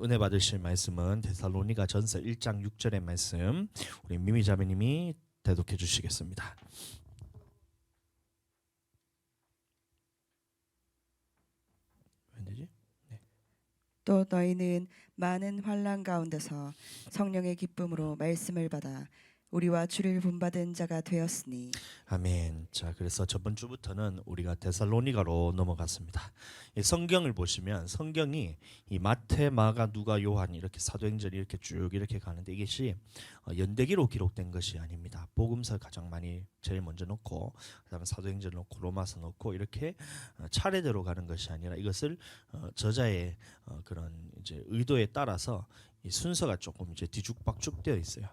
은혜 받으실 말씀은 데살로니가 전서 1장 6절의 말씀, 우리 미미 자매님이 대독해 주시겠습니다. 왠지? 네. 또 너희는 많은 환난 가운데서 성령의 기쁨으로 말씀을 받아 우리와 주를 본받은 자가 되었으니. 아멘. 자, 그래서 저번 주부터는 우리가 데살로니가로 넘어갔습니다. 이 성경을 보시면 성경이 이 마태, 마가, 누가, 요한 이렇게 사도행전이 이렇게 쭉 이렇게 가는데 이것이 연대기로 기록된 것이 아닙니다. 복음서 가장 많이 제일 먼저 놓고 그다음에 사도행전 놓고 로마서 놓고 이렇게 차례대로 가는 것이 아니라 이것을 저자의 그런 이제 의도에 따라서 이 순서가 조금 이제 뒤죽박죽 되어 있어요.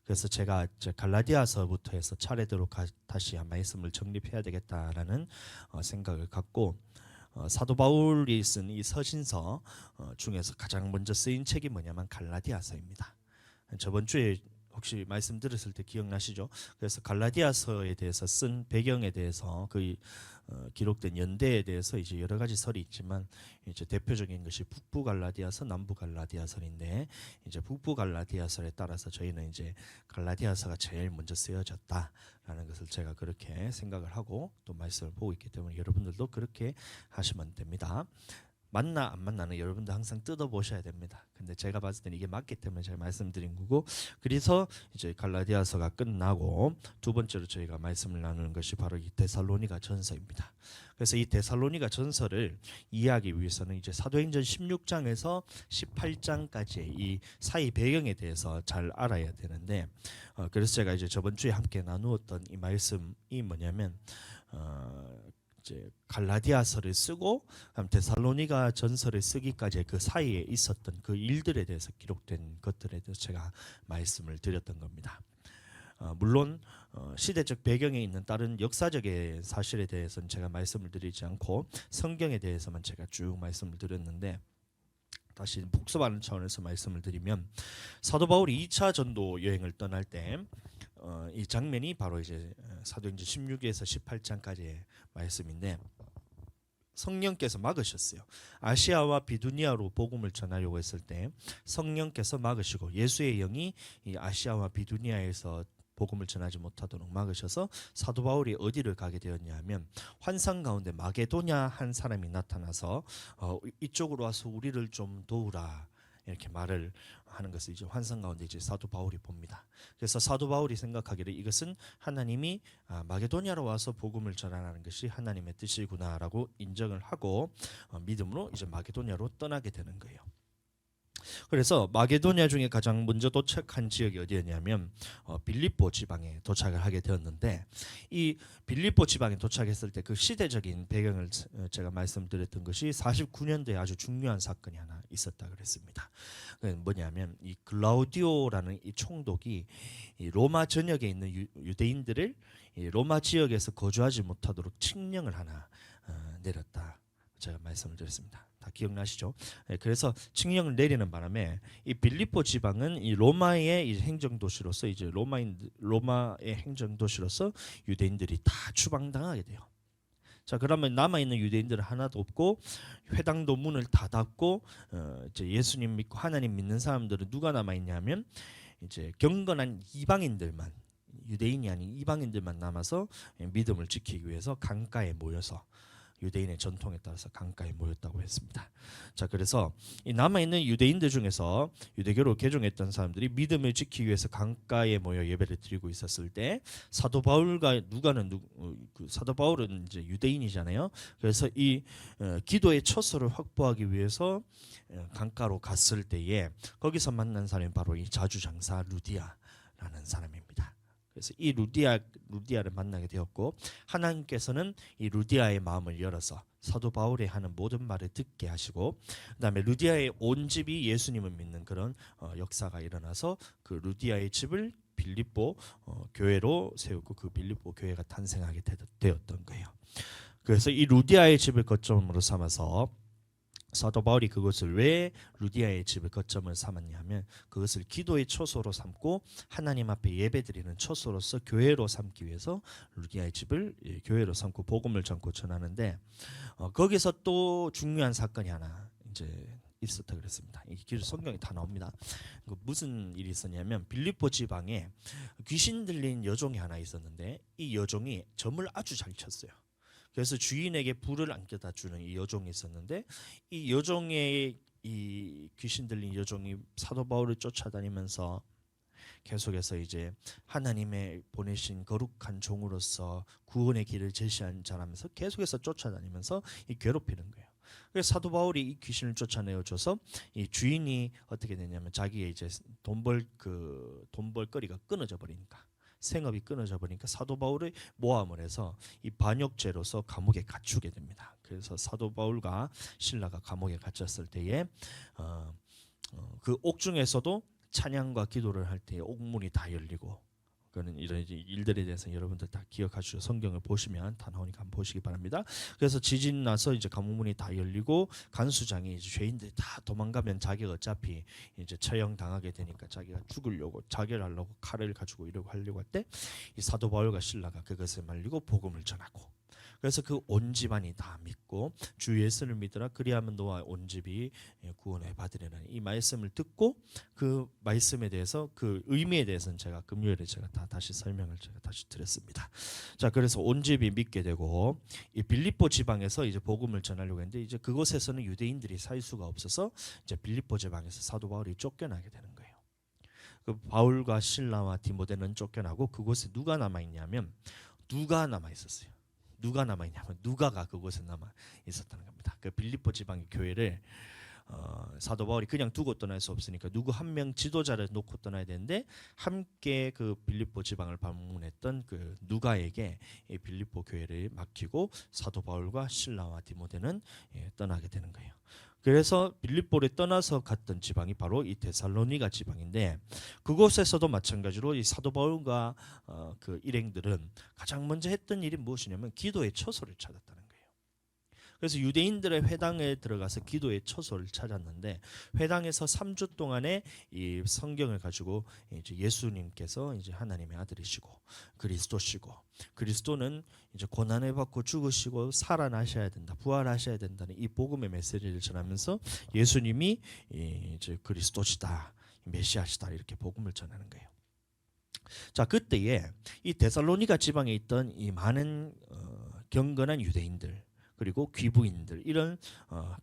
그래서 제가 이제 갈라디아서부터 해서 차례대로 다시 한 말씀을 정립해야 되겠다라는 생각을 갖고 사도 바울이 쓴 이 서신서 중에서 가장 먼저 쓰인 책이 뭐냐면 갈라디아서입니다. 저번 주에 혹시 말씀 들었을 때 기억나시죠? 그래서 갈라디아서에 대해서 쓴 배경에 대해서 그 기록된 연대에 대해서 이제 여러 가지 설이 있지만 이제 대표적인 것이 북부 갈라디아서, 남부 갈라디아서인데 이제 북부 갈라디아서에 따라서 저희는 이제 갈라디아서가 제일 먼저 쓰여졌다라는 것을 제가 그렇게 생각을 하고 또 말씀을 보고 있기 때문에 여러분들도 그렇게 하시면 됩니다. 맞나 안 맞나는 여러분들 항상 뜯어보셔야 됩니다. 근데 제가 봤을 때는 이게 맞기 때문에 제가 말씀드린 거고, 그래서 이제 갈라디아서가 끝나고 두 번째로 저희가 말씀을 나누는 것이 바로 이 데살로니가 전서입니다. 그래서 이 데살로니가 전서를 이해하기 위해서는 이제 사도행전 16장에서 18장까지의 이 사이 배경에 대해서 잘 알아야 되는데, 그래서 제가 이제 저번 주에 함께 나누었던 이 말씀이 뭐냐면 이제 갈라디아서를 쓰고 데살로니가 전서를 쓰기까지 그 사이에 있었던 그 일들에 대해서 기록된 것들에 대해서 제가 말씀을 드렸던 겁니다. 물론 시대적 배경에 있는 다른 역사적인 사실에 대해서는 제가 말씀을 드리지 않고 성경에 대해서만 제가 쭉 말씀을 드렸는데, 다시 복습하는 차원에서 말씀을 드리면 사도 바울이 2차 전도 여행을 떠날 때 이 장면이 바로 이제 사도행전 16에서 18장까지의 말씀인데, 성령께서 막으셨어요. 아시아와 비두니아로 복음을 전하려고 했을 때 성령께서 막으시고 예수의 영이 이 아시아와 비두니아에서 복음을 전하지 못하도록 막으셔서 사도 바울이 어디를 가게 되었냐면 환상 가운데 마게도냐 한 사람이 나타나서 이쪽으로 와서 우리를 좀 도우라 이렇게 말을 하는 것을 이제 환상 가운데 이제 사도 바울이 봅니다. 그래서 사도 바울이 생각하기를 이것은 하나님이 마게도냐로 와서 복음을 전하는 것이 하나님의 뜻이구나라고 인정을 하고 믿음으로 이제 마게도냐로 떠나게 되는 거예요. 그래서 마게도냐 중에 가장 먼저 도착한 지역이 어디였냐면 빌립보 지방에 도착을 하게 되었는데, 이 빌립보 지방에 도착했을 때 그 시대적인 배경을 제가 말씀드렸던 것이 49년도에 아주 중요한 사건이 하나 있었다 그랬습니다. 뭐냐면 이 글라우디오라는 이 총독이 이 로마 전역에 있는 유대인들을 이 로마 지역에서 거주하지 못하도록 칙령을 하나 내렸다. 제가 말씀을 드렸습니다. 다 기억나시죠? 그래서 칙령을 내리는 바람에 이 빌립보 지방은 이 로마의 이 행정 도시로서 이제 로마의 행정 도시로서 유대인들이 다 추방당하게 돼요. 자, 그러면 남아 있는 유대인들은 하나도 없고 회당도 문을 다 닫고 이제 예수님 믿고 하나님 믿는 사람들은 누가 남아 있냐면 이제 경건한 이방인들만, 유대인이 아닌 이방인들만 남아서 믿음을 지키기 위해서 강가에 모여서 유대인의 전통에 따라서 강가에 모였다고 했습니다. 자, 그래서 이 남아있는 유대인들 중에서 유대교로 개종했던 사람들이 믿음을 지키기 위해서 강가에 모여 예배를 드리고 있었을 때 사도 바울과 사도 바울은 이제 유대인이잖아요. 그래서 이 기도의 처소를 확보하기 위해서 강가로 갔을 때에 거기서 만난 사람이 바로 이 자주장사 루디아라는 사람입니다. 그래서 이 루디아를 만나게 되었고, 하나님께서는 이 루디아의 마음을 열어서 사도 바울이 하는 모든 말을 듣게 하시고, 그다음에 루디아의 온 집이 예수님을 믿는 그런 역사가 일어나서 그 루디아의 집을 빌립보 교회로 세우고 그 빌립보 교회가 탄생하게 되었던 거예요. 그래서 이 루디아의 집을 거점으로 삼아서 사도 바울이 그것을 왜 루디아의 집을 거점을 삼았냐면 그것을 기도의 처소로 삼고 하나님 앞에 예배드리는 처소로서 교회로 삼기 위해서 루디아의 집을 교회로 삼고 복음을 전고 전하는데, 거기서 또 중요한 사건이 하나 이제 있었다 그랬습니다. 이 길 성경에 다 나옵니다. 그 무슨 일이 있었냐면 빌립보 지방에 귀신 들린 여종이 하나 있었는데 이 여종이 점을 아주 잘 쳤어요. 그래서 주인에게 불을 안겨다 주는 이 여종이 있었는데 이 여종의 이 귀신 들린 여종이 사도 바울을 쫓아다니면서 계속해서 이제 하나님의 보내신 거룩한 종으로서 구원의 길을 제시한 자라면서 계속해서 쫓아다니면서 이 괴롭히는 거예요. 그래서 사도 바울이 이 귀신을 쫓아내어 줘서 이 주인이 어떻게 되냐면 자기의 이제 돈벌 거리가 끊어져 버리니까 생업이 끊어져 버리니까 사도 바울을 모함을 해서 이 반역죄로서 감옥에 갇히게 됩니다. 그래서 사도 바울과 실라가 감옥에 갇혔을 때에 그 옥중에서도 찬양과 기도를 할 때에 옥문이 다 열리고 그는 이런 일들에 대해서 여러분들 다 기억하시고 성경을 보시면 다 나오니까 한번 보시기 바랍니다. 그래서 지진 나서 이제 감옥문이 다 열리고 간수장이 이제 죄인들이 다 도망가면 자기가 어차피 이제 처형 당하게 되니까 자기가 죽으려고 자결하려고 칼을 가지고 이러고 하려고 할 때 이 사도 바울과 실라가 그것을 말리고 복음을 전하고 그래서 그 온 집안이 다 믿고 주 예수를 믿으라 그리하면 너와 온 집이 구원을 받으리라는 이 말씀을 듣고 그 말씀에 대해서 그 의미에 대해서는 제가 금요일에 제가 다시 설명을 제가 다시 드렸습니다. 자, 그래서 온 집이 믿게 되고 이 빌립보 지방에서 이제 복음을 전하려고 했는데 이제 그곳에서는 유대인들이 살 수가 없어서 이제 빌립보 지방에서 사도 바울이 쫓겨나게 되는 거예요. 그 바울과 실라와 디모데는 쫓겨나고 그곳에 누가 남아 있냐면 누가 남아 있었어요. 누가 남아 있냐면 누가가 그곳에 남아 있었다는 겁니다. 그 빌립보 지방의 교회를 사도 바울이 그냥 두고 떠날 수 없으니까 누구 한 명 지도자를 놓고 떠나야 되는데 함께 그 빌립보 지방을 방문했던 그 누가에게 이 빌립보 교회를 맡기고 사도 바울과 실라와 디모데는 떠나게 되는 거예요. 그래서 빌립보를 떠나서 갔던 지방이 바로 이 데살로니가 지방인데 그곳에서도 마찬가지로 이 사도 바울과 그 일행들은 가장 먼저 했던 일이 무엇이냐면 기도의 처소를 찾았다는 거예요. 그래서 유대인들의 회당에 들어가서 기도의 처소를 찾았는데 회당에서 3주 동안에 이 성경을 가지고 이제 예수님께서 이제 하나님의 아들이시고 그리스도시고 그리스도는 이제 고난을 받고 죽으시고 살아나셔야 된다, 부활하셔야 된다는 이 복음의 메시지를 전하면서 예수님이 이제 그리스도시다, 메시아시다 이렇게 복음을 전하는 거예요. 자, 그때에 이 데살로니가 지방에 있던 이 많은 경건한 유대인들 그리고 귀부인들 이런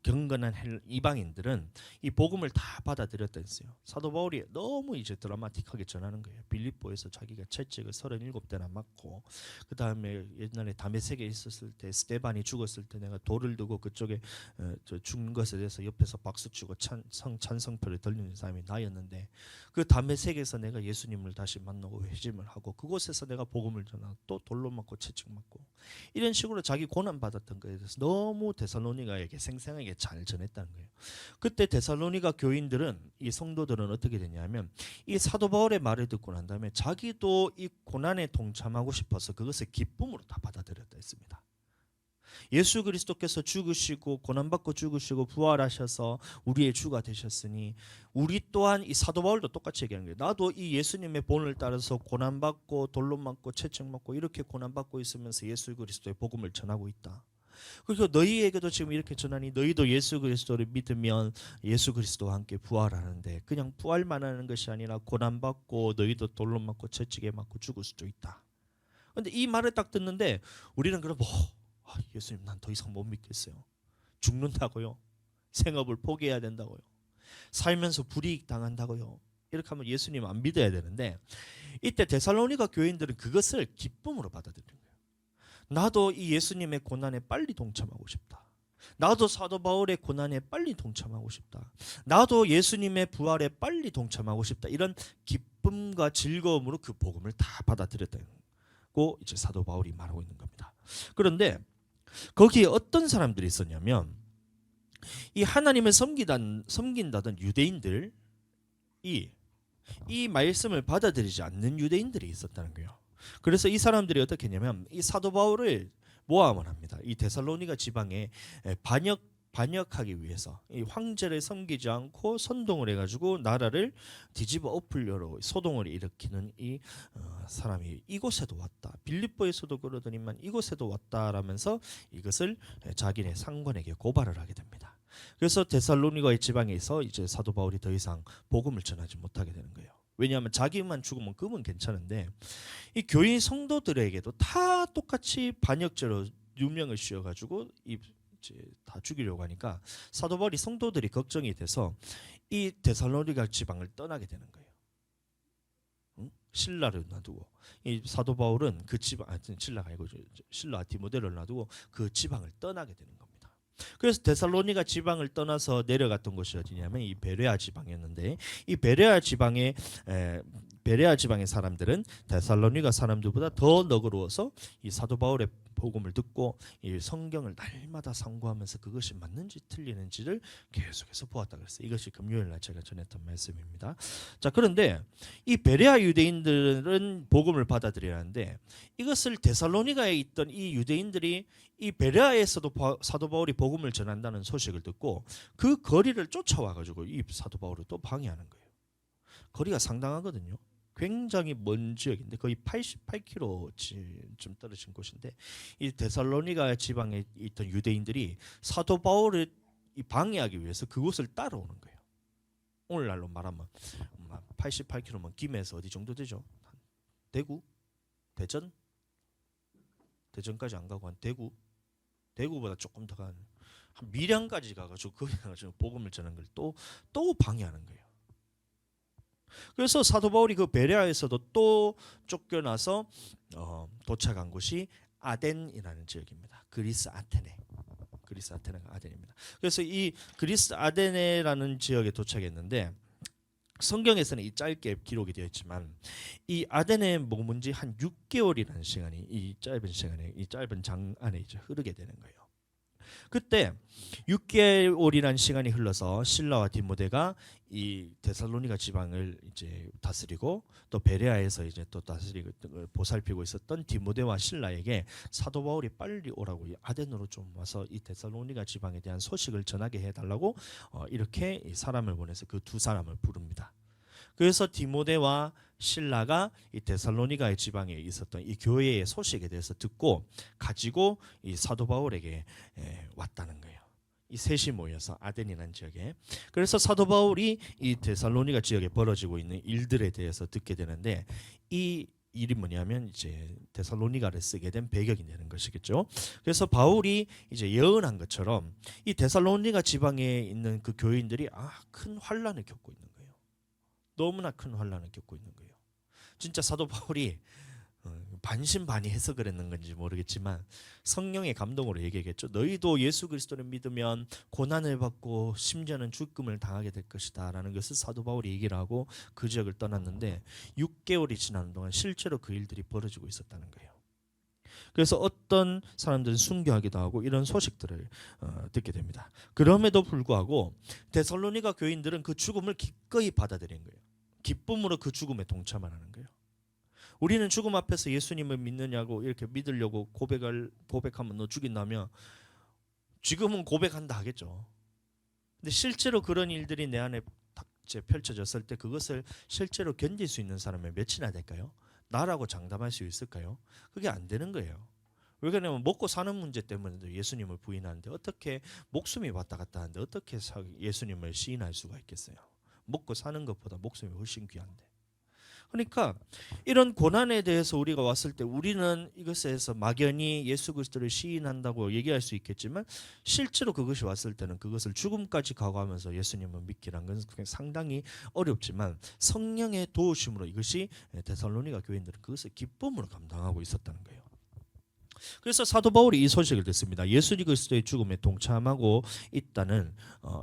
경건한 이방인들은 이 복음을 다 받아들였다 했어요. 사도 바울이 너무 이제 드라마틱하게 전하는 거예요. 빌립보에서 자기가 채찍을 37대나 맞고 그 다음에 옛날에 다메섹에 있었을 때 스데반이 죽었을 때 내가 돌을 두고 그쪽에 죽는 것에 대해서 옆에서 박수치고 찬성표를 돌리는 사람이 나였는데 그 다메섹에서 내가 예수님을 다시 만나고 회심을 하고 그곳에서 내가 복음을 전하고 또 돌로 맞고 채찍 맞고 이런 식으로 자기 고난받았던 거에 대해서 너무 데살로니가에게 생생하게 잘 전했다는 거예요. 그때 데살로니가 교인들은 이 성도들은 어떻게 되냐면 이 사도 바울의 말을 듣고 난 다음에 자기도 이 고난에 동참하고 싶어서 그것을 기쁨으로 다 받아들였다 했습니다. 예수 그리스도께서 죽으시고 고난받고 죽으시고 부활하셔서 우리의 주가 되셨으니 우리 또한 이 사도 바울도 똑같이 얘기하는 거예요. 나도 이 예수님의 본을 따라서 고난받고 돌로 맞고 채찍 맞고 이렇게 고난받고 있으면서 예수 그리스도의 복음을 전하고 있다. 그리고 너희에게도 지금 이렇게 전하니 너희도 예수 그리스도를 믿으면 예수 그리스도와 함께 부활하는데 그냥 부활만 하는 것이 아니라 고난받고 너희도 돌로 맞고 채찍에 맞고 죽을 수도 있다. 그런데 이 말을 딱 듣는데 우리는 그럼 예수님 난 더 이상 못 믿겠어요. 죽는다고요? 생업을 포기해야 된다고요? 살면서 불이익 당한다고요? 이렇게 하면 예수님 안 믿어야 되는데 이때 데살로니가 교인들은 그것을 기쁨으로 받아들인 거예요. 나도 이 예수님의 고난에 빨리 동참하고 싶다. 나도 사도 바울의 고난에 빨리 동참하고 싶다. 나도 예수님의 부활에 빨리 동참하고 싶다. 이런 기쁨과 즐거움으로 그 복음을 다 받아들였다고 이제 사도 바울이 말하고 있는 겁니다. 그런데 거기에 어떤 사람들이 있었냐면 이 하나님을 섬긴다던 유대인들이 이 말씀을 받아들이지 않는 유대인들이 있었다는 거예요. 그래서 이 사람들이 어떻게 했냐면 이 사도 바울을 모함을 합니다. 이 데살로니가 지방에 반역하기 위해서 이 황제를 섬기지 않고 선동을 해가지고 나라를 뒤집어 엎으려고 소동을 일으키는 이 사람이 이곳에도 왔다. 빌립보에서도 그러더니만 이곳에도 왔다라면서 이것을 자기네 상관에게 고발을 하게 됩니다. 그래서 데살로니가의 지방에서 이제 사도 바울이 더 이상 복음을 전하지 못하게 되는 거예요. 왜냐하면 자기만 죽으면 그건 괜찮은데 이 교인 성도들에게도 다 똑같이 반역죄로 유명을 씌워가지고 이제 다 죽이려고 하니까 사도 바울이 성도들이 걱정이 돼서 이 데살로니가 지방을 떠나게 되는 거예요. 응? 신라를 놔두고 이 사도 바울은 그 지방, 신라가 아니고 신라 디모데를 놔두고 그 지방을 떠나게 되는 겁니다. 그래서 데살로니가 지방을 떠나서 내려갔던 곳이 어디냐면 이 베레아 지방이었는데 이 베레아 지방의 사람들은 데살로니가 사람들보다 더 너그러워서 이 사도 바울의 복음을 듣고 이 성경을 날마다 상고하면서 그것이 맞는지 틀리는지를 계속해서 보았다 그랬어요. 이것이 금요일 날 제가 전했던 말씀입니다. 자, 그런데 이 베레아 유대인들은 복음을 받아들이는데 이것을 데살로니가에 있던 이 유대인들이 이 베레아에서도 사도 바울이 복음을 전한다는 소식을 듣고 그 거리를 쫓아와 가지고 이 사도 바울을 또 방해하는 거예요. 거리가 상당하거든요. 굉장히 먼 지역인데 거의 88km쯤 떨어진 곳인데 이 데살로니가 지방에 있던 유대인들이 사도 바울을 방해하기 위해서 그곳을 따라오는 거예요. 오늘날로 말하면 88km면 김해에서 어디 정도 되죠? 대구? 대전? 대전까지 안 가고 한 대구보다 조금 더 한 밀양까지 가가지고 거기 가가지고 복음을 전하는 걸 또 방해하는 거예요. 그래서 사도 바울이 그 베레아에서도 또 쫓겨나서 도착한 곳이 아덴이라는 지역입니다. 그리스 아테네가 아덴입니다. 그래서 이 그리스 아테네라는 지역에 도착했는데 성경에서는 이 짧게 기록이 되어 있지만 이 아덴에 머문 지 한 6개월이라는 시간이 이 짧은 장 안에 이제 흐르게 되는 거예요. 그때 6개월이라는 시간이 흘러서 신라와 디모데가 이 데살로니가 지방을 이제 다스리고 또 베레아에서 이제 또 다스리고 보살피고 있었던 디모데와 신라에게 사도 바울이 빨리 오라고 아덴으로 좀 와서 이 데살로니가 지방에 대한 소식을 전하게 해달라고 이렇게 사람을 보내서 그 두 사람을 부릅니다. 그래서 디모데와 신라가 이 데살로니가의 지방에 있었던 이 교회의 소식에 대해서 듣고 가지고 이 사도 바울에게 왔다는 거예요. 이 셋이 모여서 아덴이라는 지역에. 그래서 사도 바울이 이 데살로니가 지역에 벌어지고 있는 일들에 대해서 듣게 되는데 이 일이 뭐냐면 이제 데살로니가를 쓰게 된 배경이 되는 것이겠죠. 그래서 바울이 이제 예언한 것처럼 이 데살로니가 지방에 있는 그 교인들이 큰 환란을 겪고 있는 거예요. 너무나 큰 환란을 겪고 있는 거예요. 진짜 사도 바울이 반신반의해서 그랬는 건지 모르겠지만 성령의 감동으로 얘기했겠죠. 너희도 예수 그리스도를 믿으면 고난을 받고 심지어는 죽음을 당하게 될 것이다 라는 것을 사도 바울이 얘기를 하고 그 지역을 떠났는데 6개월이 지나는 동안 실제로 그 일들이 벌어지고 있었다는 거예요. 그래서 어떤 사람들은 순교하기도 하고 이런 소식들을 듣게 됩니다. 그럼에도 불구하고 데살로니가 교인들은 그 죽음을 기꺼이 받아들인 거예요. 기쁨으로 그 죽음에 동참을 하는 거예요. 우리는 죽음 앞에서 예수님을 믿느냐고 이렇게 믿으려고 고백하면 너 죽인다며 지금은 고백한다 하겠죠. 근데 실제로 그런 일들이 내 안에 펼쳐졌을 때 그것을 실제로 견딜 수 있는 사람이 몇이나 될까요? 나라고 장담할 수 있을까요? 그게 안 되는 거예요. 왜 그러냐면 먹고 사는 문제 때문에도 예수님을 부인하는데 어떻게 목숨이 왔다 갔다 하는데 어떻게 예수님을 시인할 수가 있겠어요? 먹고 사는 것보다 목숨이 훨씬 귀한데. 그러니까 이런 고난에 대해서 우리가 왔을 때 우리는 이것에서 막연히 예수 그리스도를 시인한다고 얘기할 수 있겠지만 실제로 그것이 왔을 때는 그것을 죽음까지 각오하면서 예수님을 믿기란 건 상당히 어렵지만 성령의 도우심으로 이것이 데살로니가 교인들은 그것을 기쁨으로 감당하고 있었다는 거예요. 그래서 사도 바울이 이 소식을 듣습니다. 예수 그리스도의 죽음에 동참하고 있다는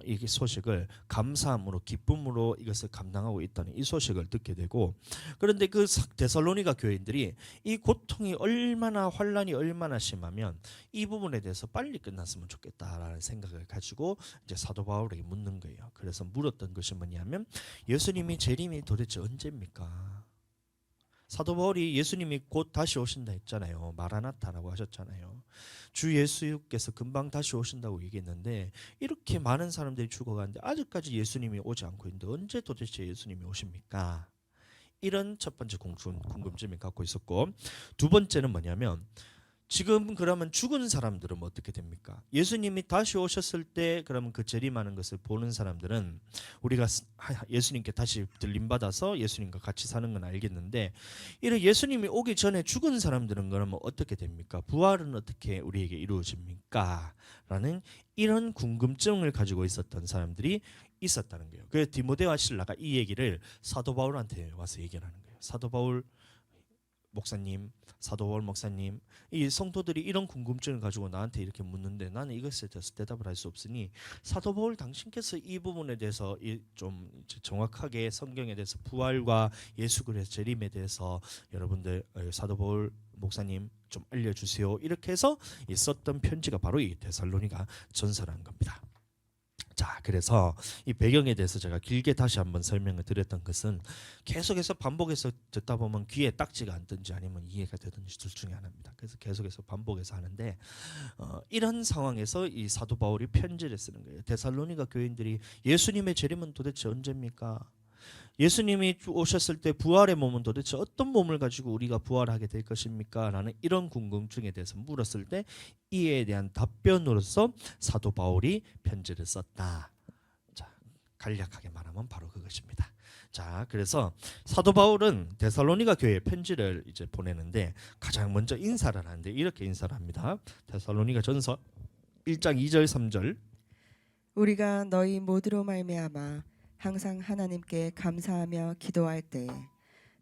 이 소식을 감사함으로 기쁨으로 이것을 감당하고 있다는 이 소식을 듣게 되고 그런데 그 데살로니가 교인들이 이 고통이 얼마나 환란이 얼마나 심하면 이 부분에 대해서 빨리 끝났으면 좋겠다라는 생각을 가지고 이제 사도 바울에게 묻는 거예요. 그래서 물었던 것이 뭐냐면 예수님이 재림이 도대체 언제입니까? 사도 바울이 예수님이 곧 다시 오신다 했잖아요. 마라나타라고 하셨잖아요. 주 예수께서 금방 다시 오신다고 얘기했는데 이렇게 많은 사람들이 죽어가는데 아직까지 예수님이 오지 않고 있는데 언제 도대체 예수님이 오십니까? 이런 첫 번째 궁금증을 갖고 있었고 두 번째는 뭐냐면 지금 그러면 죽은 사람들은 어떻게 됩니까? 예수님이 다시 오셨을 때 그러면 그 재림하는 것을 보는 사람들은 우리가 예수님께 다시 들림받아서 예수님과 같이 사는 건 알겠는데, 이런 예수님이 오기 전에 죽은 사람들은 그러면 어떻게 됩니까? 부활은 어떻게 우리에게 이루어집니까? 라는 이런 궁금증을 가지고 있었던 사람들이 있었다는 거예요. 그래서 디모데와 실라가 이 얘기를 사도 바울한테 와서 얘기를 하는 거예요. 사도 바울 목사님, 사도 바울 목사님, 이 성도들이 이런 궁금증을 가지고 나한테 이렇게 묻는데 나는 이것에 대해서 대답을 할 수 없으니 사도 바울 당신께서 이 부분에 대해서 좀 정확하게 성경에 대해서 부활과 예수 그리스도의 재림에 대해서 여러분들 사도 바울 목사님 좀 알려주세요. 이렇게 해서 썼던 편지가 바로 이 데살로니가 전서라는 겁니다. 자, 그래서 이 배경에 대해서 제가 길게 다시 한번 설명을 드렸던 것은 계속해서 반복해서 듣다 보면 귀에 딱지가 앉든지 아니면 이해가 되든지 둘 중에 하나입니다. 그래서 계속해서 반복해서 하는데 이런 상황에서 이 사도 바울이 편지를 쓰는 거예요. 데살로니가 교인들이 예수님의 재림은 도대체 언제입니까? 예수님이 오셨을 때 부활의 몸은 도대체 어떤 몸을 가지고 우리가 부활하게 될 것입니까? 라는 이런 궁금증에 대해서 물었을 때 이에 대한 답변으로서 사도 바울이 편지를 썼다. 자, 간략하게 말하면 바로 그것입니다. 자, 그래서 사도 바울은 데살로니가 교회에 편지를 이제 보내는데 가장 먼저 인사를 하는데 이렇게 인사를 합니다. 데살로니가 전서 1장 2절 3절. 우리가 너희 모두로 말미암아 항상 하나님께 감사하며 기도할 때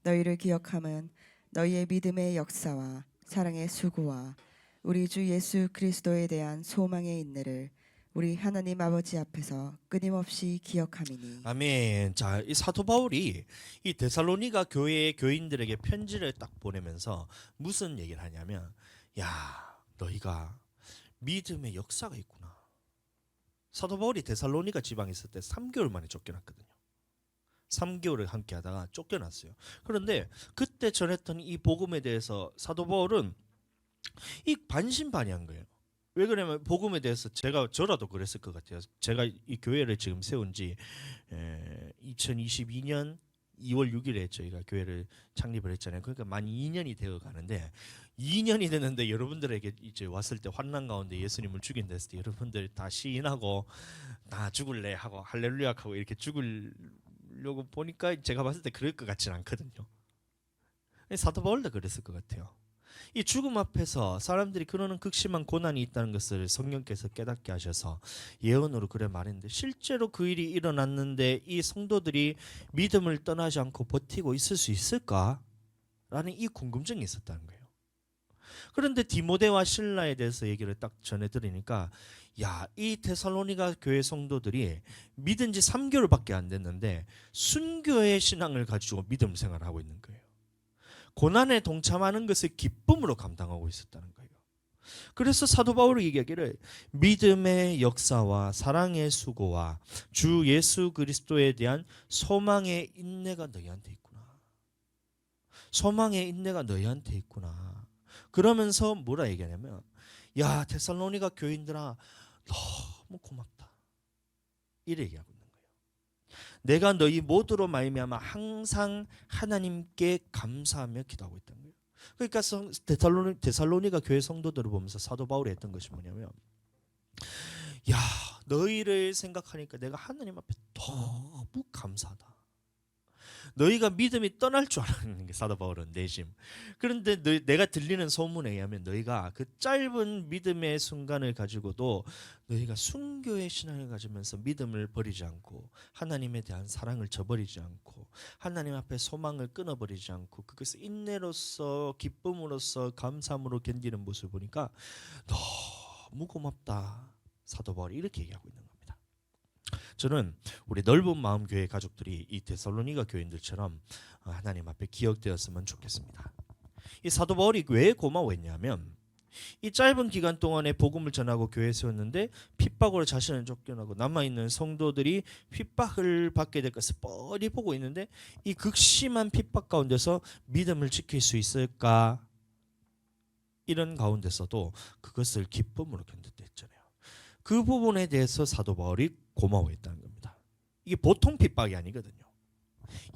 너희를 기억함은 너희의 믿음의 역사와 사랑의 수고와 우리 주 예수 그리스도에 대한 소망의 인내를 우리 하나님 아버지 앞에서 끊임없이 기억함이니. 아멘. 자, 이 사도 바울이 이 데살로니가 교회의 교인들에게 편지를 딱 보내면서 무슨 얘기를 하냐면, 야, 너희가 믿음의 역사가 있구나. 사도 바울이 데살로니가 지방에 있을 때 3개월 만에 쫓겨났거든요. 3개월을 함께 하다가 쫓겨났어요. 그런데 그때 전했던 이 복음에 대해서 사도 바울은 이 반신반의한 거예요. 왜 그러냐면 복음에 대해서 저라도 그랬을 것 같아요. 제가 이 교회를 지금 세운 지 2022년 2월 6일에 저희가 교회를 창립을 했잖아요. 그러니까 만 2년이 되어 가는데 2년이 됐는데 여러분들에게 이제 왔을 때 환난 가운데 예수님을 죽인다 했을 때 여러분들 다 시인하고 나 죽을래 하고 할렐루야 하고 이렇게 죽으려고 보니까 제가 봤을 때 그럴 것 같지는 않거든요. 사도 바울도 그랬을 것 같아요. 이 죽음 앞에서 사람들이 그러는 극심한 고난이 있다는 것을 성령께서 깨닫게 하셔서 예언으로 그래 말했는데 실제로 그 일이 일어났는데 이 성도들이 믿음을 떠나지 않고 버티고 있을 수 있을까? 라는 이 궁금증이 있었다는 거예요. 그런데 디모데와 실라에 대해서 얘기를 딱 전해드리니까 야, 이 데살로니가 교회 성도들이 믿은 지 3개월밖에 안 됐는데 순교의 신앙을 가지고 믿음 생활을 하고 있는 거예요. 고난에 동참하는 것을 기쁨으로 감당하고 있었다는 거예요. 그래서 사도 바울이 얘기하기를 믿음의 역사와 사랑의 수고와 주 예수 그리스도에 대한 소망의 인내가 너희한테 있구나. 소망의 인내가 너희한테 있구나. 그러면서 뭐라 얘기하냐면 야, 데살로니가 교인들아 너무 고맙다. 이래 얘기하고 있는 거예요. 내가 너희 모두로 말미암아 항상 하나님께 감사하며 기도하고 있다는 거예요. 그러니까 데살로니가 교회 성도들을 보면서 사도 바울이 했던 것이 뭐냐면 야, 너희를 생각하니까 내가 하나님 앞에 너무 감사하다. 너희가 믿음이 떠날 줄 알았는 게 사도 바울은 내심. 그런데 내가 들리는 소문에 의하면 너희가 그 짧은 믿음의 순간을 가지고도 너희가 순교의 신앙을 가지면서 믿음을 버리지 않고 하나님에 대한 사랑을 저버리지 않고 하나님 앞에 소망을 끊어버리지 않고 그것을 인내로서 기쁨으로써 감사함으로 견디는 모습을 보니까 너무 고맙다. 사도 바울이 이렇게 얘기하고 있는 겁니다. 저는 우리 넓은 마음 교회 가족들이 이 데살로니가 교인들처럼 하나님 앞에 기억되었으면 좋겠습니다. 이 사도 바울이 왜 고마워했냐면 이 짧은 기간 동안에 복음을 전하고 교회에 세웠는데 핍박으로 자신을 쫓겨나고 남아있는 성도들이 핍박을 받게 될 것을 뻔히 보고 있는데 이 극심한 핍박 가운데서 믿음을 지킬 수 있을까? 이런 가운데서도 그것을 기쁨으로 견뎠다 했잖아요. 그 부분에 대해서 사도 바울이 고마워했다는 겁니다. 이게 보통 핍박이 아니거든요.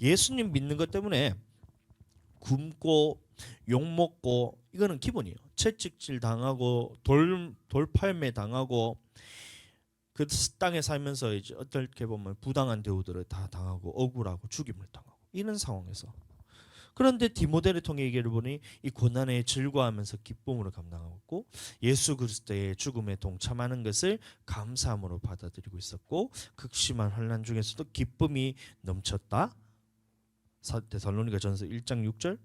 예수님 믿는 것 때문에 굶고 욕먹고 이거는 기본이에요. 채찍질 당하고 돌팔매 당하고 그 땅에 살면서 이제 어떻게 보면 부당한 대우들을 다 당하고 억울하고 죽임을 당하고 이런 상황에서 그런데 디모데를 통해 얘기를 보니 이 고난에 즐거워하면서 기쁨으로 감당하고 예수 그리스도의 죽음에 동참하는 것을 감사함으로 받아들이고 있었고 극심한 환난 중에서도 기쁨이 넘쳤다. 데살로니가전서 1장 6절.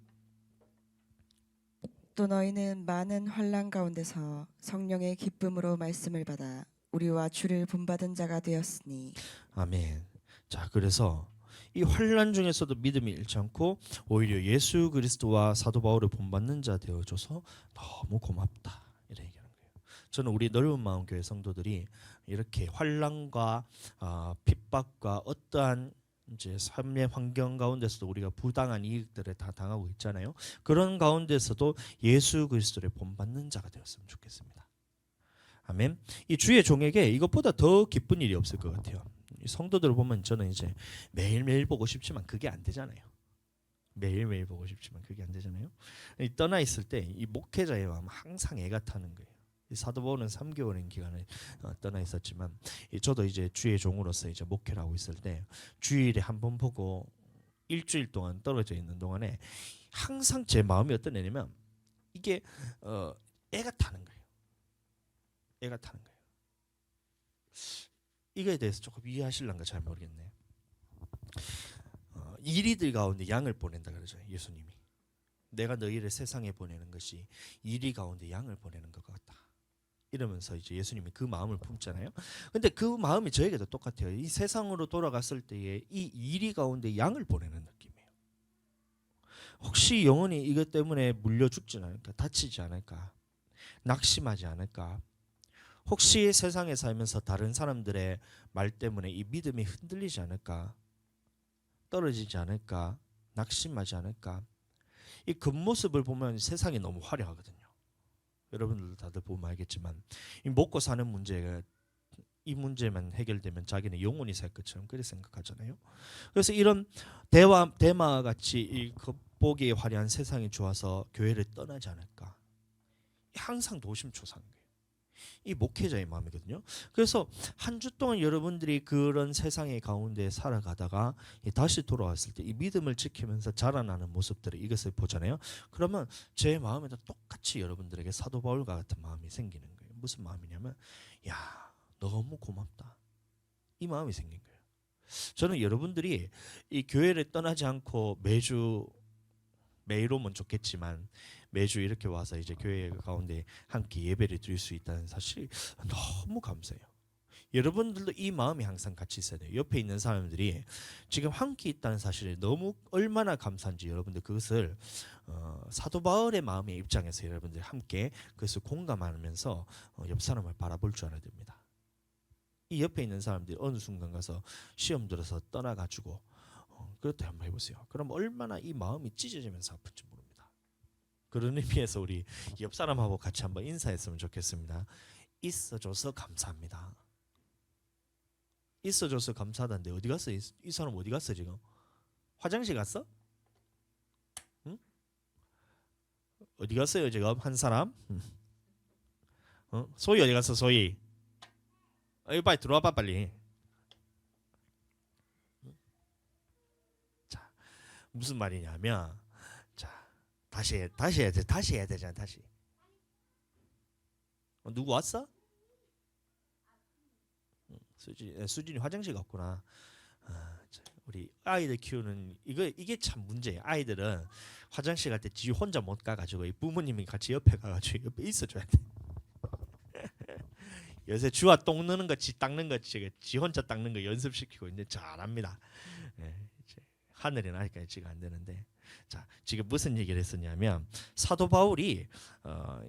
또 너희는 많은 환난 가운데서 성령의 기쁨으로 말씀을 받아 우리와 주를 본받은 자가 되었으니. 아멘. 자, 그래서 이 환난 중에서도 믿음이 잃지 않고 오히려 예수 그리스도와 사도 바울을 본받는 자 되어줘서 너무 고맙다 이렇게 얘기하는 거예요. 저는 우리 넓은 마음 교회 성도들이 이렇게 환난과 핍박과 어떠한 이제 삶의 환경 가운데서도 우리가 부당한 이익들을 다 당하고 있잖아요. 그런 가운데서도 예수 그리스도를 본받는 자가 되었으면 좋겠습니다. 아멘. 이 주의 종에게 이것보다 더 기쁜 일이 없을 것 같아요. 성도들을 보면 저는 이제 매일매일 보고 싶지만 그게 안 되잖아요. 매일매일 보고 싶지만 그게 안 되잖아요. 떠나 있을 때 이 목회자의 마음 항상 애가 타는 거예요. 사도 바울은 3개월인 기간을 떠나 있었지만 저도 이제 주의 종으로서 이제 목회를 하고 있을 때 주일에 한 번 보고 일주일 동안 떨어져 있는 동안에 항상 제 마음이 어떤 애냐면 이게 애가 타는 거예요. 애가 타는 거예요. 이거에 대해서 조금 이해하실란가 잘 모르겠네. 이리들 가운데 양을 보낸다 그러죠. 예수님이. 내가 너희를 세상에 보내는 것이 이리 가운데 양을 보내는 것 같다. 이러면서 이제 예수님이 그 마음을 품잖아요. 근데 그 마음이 저에게도 똑같아요. 이 세상으로 돌아갔을 때에 이 이리 가운데 양을 보내는 느낌이에요. 혹시 영혼이 이것 때문에 물려 죽지 않을까? 다치지 않을까? 낙심하지 않을까? 혹시 세상에 살면서 다른 사람들의 말 때문에 이 믿음이 흔들리지 않을까? 떨어지지 않을까? 낙심하지 않을까? 이 겉모습을 보면 세상이 너무 화려하거든요. 여러분들도 다들 보면 알겠지만 이 먹고 사는 문제가 이 문제만 해결되면 자기는 영원히 살 것처럼 그렇게 생각하잖아요. 그래서 이런 대마 같이 이 겉보기에 화려한 세상이 좋아서 교회를 떠나지 않을까? 항상 노심초사한 거예요. 이 목회자의 마음이거든요. 그래서 한 주 동안 여러분들이 그런 세상의 가운데 살아가다가 다시 돌아왔을 때 이 믿음을 지키면서 자라나는 모습들을 이것을 보잖아요. 그러면 제 마음에도 똑같이 여러분들에게 사도 바울과 같은 마음이 생기는 거예요. 무슨 마음이냐면 야 너무 고맙다. 이 마음이 생긴 거예요. 저는 여러분들이 이 교회를 떠나지 않고 매일 오면 좋겠지만 매주 이렇게 와서 이제 교회 가운데 함께 예배를 드릴 수 있다는 사실 너무 감사해요. 여러분들도 이 마음이 항상 같이 있어야 돼요. 옆에 있는 사람들이 지금 함께 있다는 사실에 너무 얼마나 감사한지 여러분들 그것을 사도 바울의 마음의 입장에서 여러분들 함께 그것을 공감하면서 옆 사람을 바라볼 줄 알아야 됩니다. 이 옆에 있는 사람들이 어느 순간 가서 시험 들어서 떠나가지고 그렇다 한번 해보세요. 그럼 얼마나 이 마음이 찢어지면서 아플지 모릅니다. 그런 의미에서 우리 옆 사람하고 같이 한번 인사했으면 좋겠습니다. 있어줘서 감사합니다. 있어줘서 감사하다는데 어디 갔어? 이 사람 어디 갔어 지금? 화장실 갔어? 응? 어디 갔어요 지금 한 사람? 소희 어디 갔어 소희? 여기 빨리 들어와봐 빨리. 자 무슨 말이냐면 자 다시 해야 되잖아 다시. 누구 왔어? 수진이 화장실 갔구나. 우리 아이들 키우는 이게 참 문제예요. 아이들은 화장실 갈 때 지 혼자 못 가가지고 부모님이 같이 옆에 가가지고 옆에 있어줘야 돼. 요새 주아 똥 넣는 거, 지 닦는 거, 지 혼자 닦는 거 연습시키고 이제 잘합니다. 하늘이 나니까 지가 안 되는데. 자, 지금 무슨 얘기를 했었냐면 사도 바울이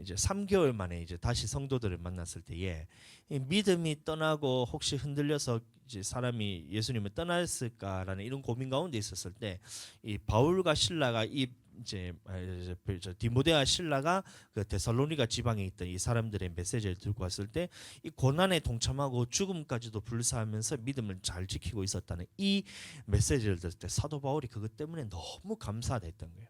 이제 3개월 만에 이제 다시 성도들을 만났을 때에 이 믿음이 떠나고 혹시 흔들려서 이제 사람이 예수님을 떠났을까라는 이런 고민 가운데 있었을 때 이 바울과 실라가 이제 디모데와 실라가 그 데살로니가 지방에 있던 이 사람들의 메시지를 들고 왔을 때 이 고난에 동참하고 죽음까지도 불사하면서 믿음을 잘 지키고 있었다는 이 메시지를 들을 때 사도 바울이 그것 때문에 너무 감사했던 거예요.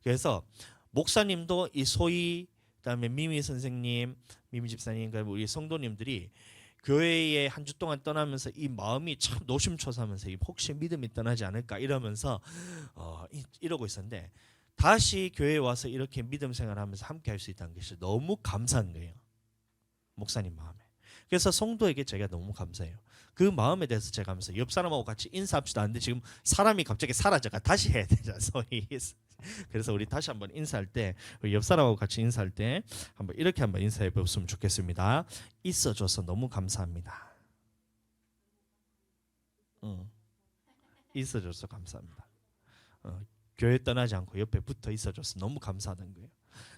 그래서 목사님도 이 소희 그다음에 미미 선생님, 미미 집사님, 그다음에 우리 성도님들이 교회에 한 주 동안 떠나면서 이 마음이 참 노심초사하면서 혹시 믿음이 떠나지 않을까 이러면서 이러고 있었는데 다시 교회에 와서 이렇게 믿음 생활하면서 함께 할 수 있다는 것이 너무 감사한 거예요. 목사님 마음에. 그래서 성도에게 제가 너무 감사해요. 그 마음에 대해서 제가 하면서 옆 사람하고 같이 인사합시다 하는데 지금 사람이 갑자기 사라져가 다시 해야 되잖아. 소위. 그래서 우리 다시 한번 인사할 때 옆 사람하고 같이 인사할 때 한번 이렇게 한번 인사해 보셨으면 좋겠습니다. 있어줘서 너무 감사합니다. 있어줘서 감사합니다. 교회 떠나지 않고 옆에 붙어 있어줘서 너무 감사하다는 거예요.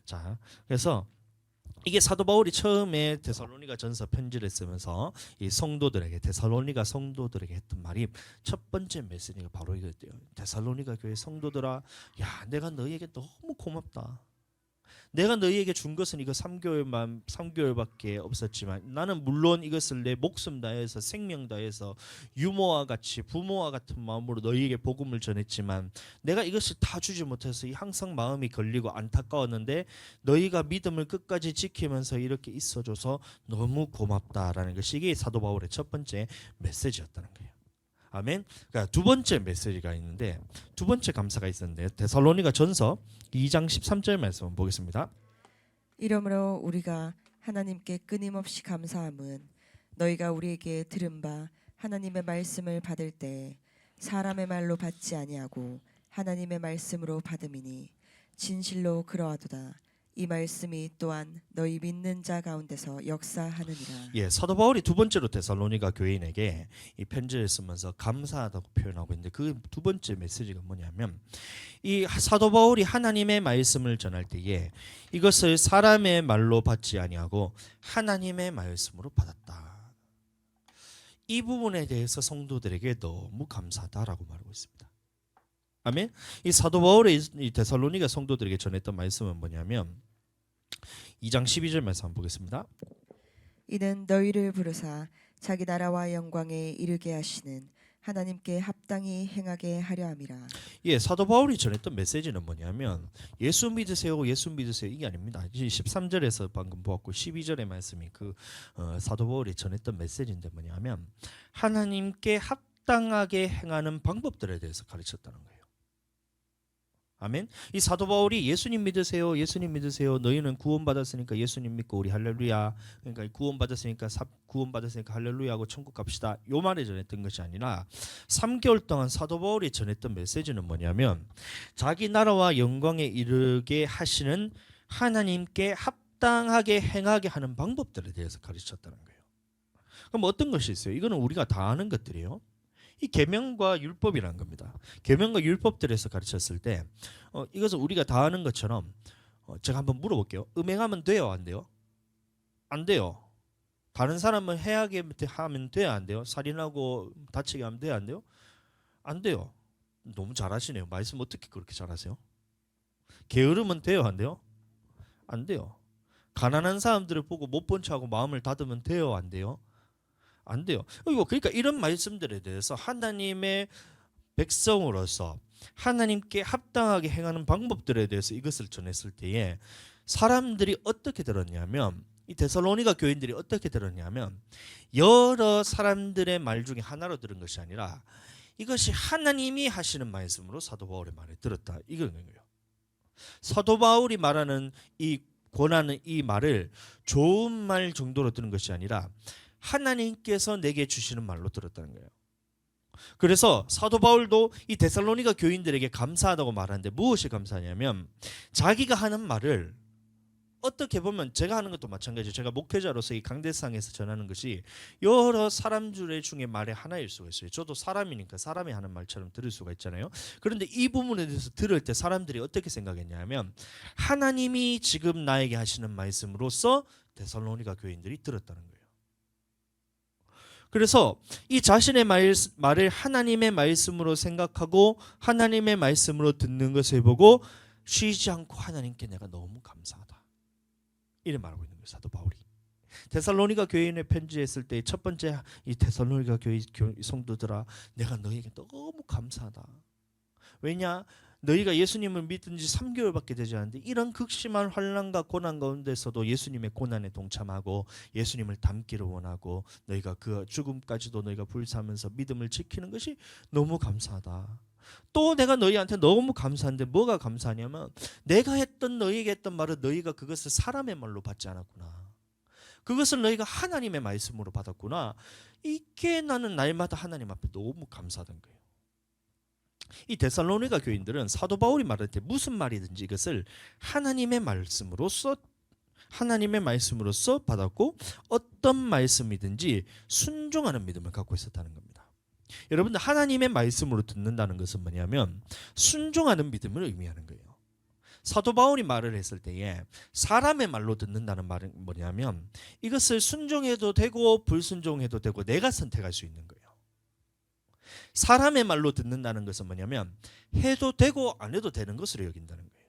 자, 그래서 이게 사도 바울이 처음에 데살로니가 전서 편지를 쓰면서 이 성도들에게 데살로니가 성도들에게 했던 말이 첫 번째 메시지가 바로 이거였대요. 데살로니가 교회 성도들아, 야, 내가 너희에게 너무 고맙다. 내가 너희에게 준 것은 이거 3개월밖에 없었지만 나는 물론 이것을 내 목숨 다해서 생명 다해서 유모와 같이 부모와 같은 마음으로 너희에게 복음을 전했지만 내가 이것을 다 주지 못해서 항상 마음이 걸리고 안타까웠는데 너희가 믿음을 끝까지 지키면서 이렇게 있어줘서 너무 고맙다라는 것이 이게 사도 바울의 첫 번째 메시지였다는 거예요. 아멘. 그러니까 두 번째 메시지가 있는데 두 번째 감사가 있었는데 데살로니가 전서 2장 13절 말씀 보겠습니다. 이러므로 우리가 하나님께 끊임없이 감사함은 너희가 우리에게 들은 바 하나님의 말씀을 받을 때 사람의 말로 받지 아니하고 하나님의 말씀으로 받음이니 진실로 그러하도다. 이 말씀이 또한 너희 믿는 자 가운데서 역사하느니라. 예, 사도 바울이 두 번째로 데살로니가 교인에게 이 편지를 쓰면서 감사하다고 표현하고 있는데 그 두 번째 메시지가 뭐냐면 이 사도 바울이 하나님의 말씀을 전할 때에 이것을 사람의 말로 받지 아니하고 하나님의 말씀으로 받았다. 이 부분에 대해서 성도들에게 너무 감사하다라고 말하고 있습니다. 아멘. 이 사도 바울의 이 데살로니가 성도들에게 전했던 말씀은 뭐냐면 2장 12절 말씀 한번 보겠습니다. 이는 너희를 부르사 자기 나라와 영광에 이르게 하시는 하나님께 합당히 행하게 하려 함이라. 예, 사도 바울이 전했던 메시지는 뭐냐면 예수 믿으세요, 예수 믿으세요 이게 아닙니다. 13절에서 방금 보았고 12절의 말씀이 그 사도 바울이 전했던 메시지인데 뭐냐면 하나님께 합당하게 행하는 방법들에 대해서 가르쳤다는 거예요. 아멘. 이 사도 바울이 예수님 믿으세요, 예수님 믿으세요. 너희는 구원받았으니까 예수님 믿고 우리 할렐루야. 그러니까 구원받았으니까 할렐루야하고 천국 갑시다. 요 말에 전했던 것이 아니라 3개월 동안 사도 바울이 전했던 메시지는 뭐냐면 자기 나라와 영광에 이르게 하시는 하나님께 합당하게 행하게 하는 방법들에 대해서 가르쳤다는 거예요. 그럼 어떤 것이 있어요? 이거는 우리가 다 아는 것들이에요. 이 계명과 율법이라는 겁니다. 계명과 율법들에서 가르쳤을 때 이것은 우리가 다 아는 것처럼 제가 한번 물어볼게요. 음행하면 돼요, 안 돼요? 안 돼요. 다른 사람은 해하게 하면 돼요, 안 돼요? 살인하고 다치게 하면 돼요, 안 돼요? 안 돼요. 너무 잘하시네요. 말씀 어떻게 그렇게 잘하세요? 게으르면 돼요, 안 돼요? 안 돼요. 가난한 사람들을 보고 못 본 척하고 마음을 닫으면 돼요, 안 돼요? 안 돼요. 그러니까 이런 말씀들에 대해서 하나님의 백성으로서 하나님께 합당하게 행하는 방법들에 대해서 이것을 전했을 때에 사람들이 어떻게 들었냐면 이 데살로니가 교인들이 어떻게 들었냐면 여러 사람들의 말 중에 하나로 들은 것이 아니라 이것이 하나님이 하시는 말씀으로 사도 바울의 말을 들었다. 이거는 거예요. 사도 바울이 말하는 이 권하는 이 말을 좋은 말 정도로 들은 것이 아니라 하나님께서 내게 주시는 말로 들었다는 거예요. 그래서 사도 바울도 이 데살로니가 교인들에게 감사하다고 말하는데 무엇이 감사하냐면 자기가 하는 말을 어떻게 보면 제가 하는 것도 마찬가지예요. 제가 목회자로서 이 강대상에서 전하는 것이 여러 사람들 중에 말의 하나일 수가 있어요. 저도 사람이니까 사람이 하는 말처럼 들을 수가 있잖아요. 그런데 이 부분에 대해서 들을 때 사람들이 어떻게 생각했냐면 하나님이 지금 나에게 하시는 말씀으로서 데살로니가 교인들이 들었다는 거예요. 그래서 이 자신의 말을 하나님의 말씀으로 생각하고 하나님의 말씀으로 듣는 것을 보고 쉬지 않고 하나님께 내가 너무 감사하다. 이래 말하고 있는 거예요. 사도 바울이. 데살로니가 교인에 편지했을 때 첫 번째 이 데살로니가 교회 성도들아 내가 너희에게 너무 감사하다. 왜냐? 너희가 예수님을 믿은 지 3개월밖에 되지 않는데 이런 극심한 환난과 고난 가운데서도 예수님의 고난에 동참하고 예수님을 닮기를 원하고 너희가 그 죽음까지도 너희가 불사하면서 믿음을 지키는 것이 너무 감사하다. 또 내가 너희한테 너무 감사한데 뭐가 감사하냐면 내가 했던 너희에게 했던 말을 너희가 그것을 사람의 말로 받지 않았구나. 그것을 너희가 하나님의 말씀으로 받았구나. 이게 나는 날마다 하나님 앞에 너무 감사하던 거예요. 이 데살로니가 교인들은 사도 바울이 말할 때 무슨 말이든지 이것을 하나님의 말씀으로써 받았고 어떤 말씀이든지 순종하는 믿음을 갖고 있었다는 겁니다. 여러분들 하나님의 말씀으로 듣는다는 것은 뭐냐면 순종하는 믿음을 의미하는 거예요. 사도 바울이 말을 했을 때에 사람의 말로 듣는다는 말은 뭐냐면 이것을 순종해도 되고 불순종해도 되고 내가 선택할 수 있는 거예요. 사람의 말로 듣는다는 것은 뭐냐면 해도 되고 안 해도 되는 것으로 여긴다는 거예요.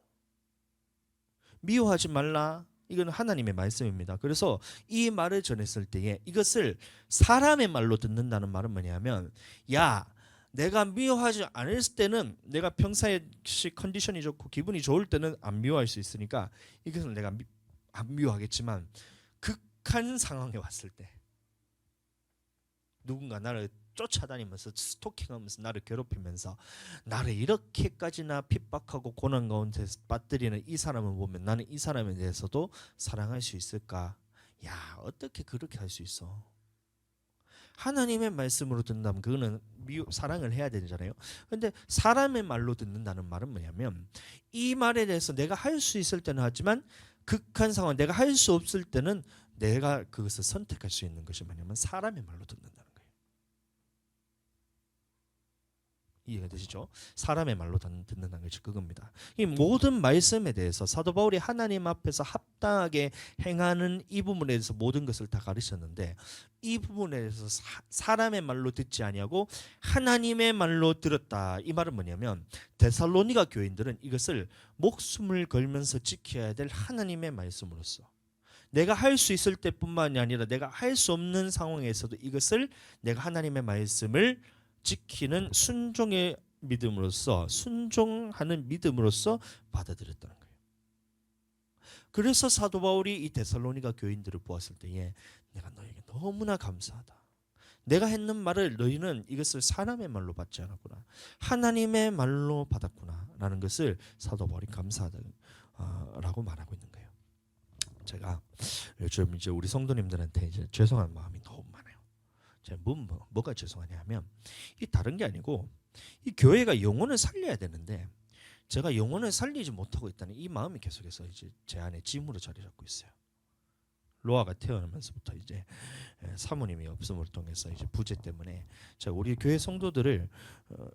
미워하지 말라. 이건 하나님의 말씀입니다. 그래서 이 말을 전했을 때에 이것을 사람의 말로 듣는다는 말은 뭐냐면 야 내가 미워하지 않을 때는 내가 평소에 컨디션이 좋고 기분이 좋을 때는 안 미워할 수 있으니까 이것은 내가 안 미워하겠지만 극한 상황에 왔을 때 누군가 나를 쫓아다니면서 스토킹하면서 나를 괴롭히면서 나를 이렇게까지나 핍박하고 고난 가운데 빠뜨리는 이 사람을 보면 나는 이 사람에 대해서도 사랑할 수 있을까? 야 어떻게 그렇게 할 수 있어? 하나님의 말씀으로 듣는다면 그거는 사랑을 해야 되잖아요. 근데 사람의 말로 듣는다는 말은 뭐냐면 이 말에 대해서 내가 할 수 있을 때는 하지만 극한 상황 내가 할 수 없을 때는 내가 그것을 선택할 수 있는 것이 뭐냐면 사람의 말로 듣는다는 거예요. 이해가 되시죠? 사람의 말로 듣는다는 것이 그겁니다. 이 모든 말씀에 대해서 사도 바울이 하나님 앞에서 합당하게 행하는 이 부분에 대해서 모든 것을 다 가르쳤는데 이 부분에 대해서 사람의 말로 듣지 아니하고 하나님의 말로 들었다. 이 말은 뭐냐면 데살로니가 교인들은 이것을 목숨을 걸면서 지켜야 될 하나님의 말씀으로서 내가 할 수 있을 때뿐만이 아니라 내가 할 수 없는 상황에서도 이것을 내가 하나님의 말씀을 지키는 순종의 믿음으로써 순종하는 믿음으로써 받아들였다는 거예요. 그래서 사도 바울이 이 데살로니가 교인들을 보았을 때에 내가 너에게 너무나 감사하다. 내가 했는 말을 너희는 이것을 사람의 말로 받지 않았구나. 하나님의 말로 받았구나. 라는 것을 사도 바울이 감사하다라고 말하고 있는 거예요. 제가 요즘 이제 우리 성도님들한테 이제 죄송한 마음이 너무 많아요. 제가 뭐가 죄송하냐 하면 이 다른 게 아니고 이 교회가 영혼을 살려야 되는데 제가 영혼을 살리지 못하고 있다는 이 마음이 계속해서 이제 제 안에 짐으로 자리 잡고 있어요. 로아가 태어나면서부터 이제 사모님이 없음을 통해서 이제 부재 때문에 제가 우리 교회 성도들을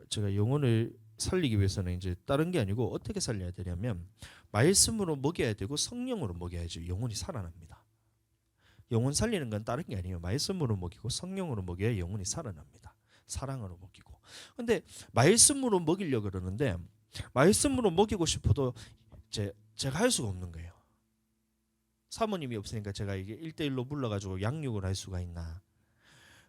제가 영혼을 살리기 위해서는 이제 다른 게 아니고 어떻게 살려야 되냐면 말씀으로 먹여야 되고 성령으로 먹여야지 영혼이 살아납니다. 영혼 살리는 건 다른 게 아니에요. 말씀으로 먹이고 성령으로 먹여야 영혼이 살아납니다. 사랑으로 먹이고. 근데 말씀으로 먹이려고 그러는데 말씀으로 먹이고 싶어도 제가 할 수가 없는 거예요. 사모님이 없으니까 제가 이게 1대1로 불러가지고 양육을 할 수가 있나.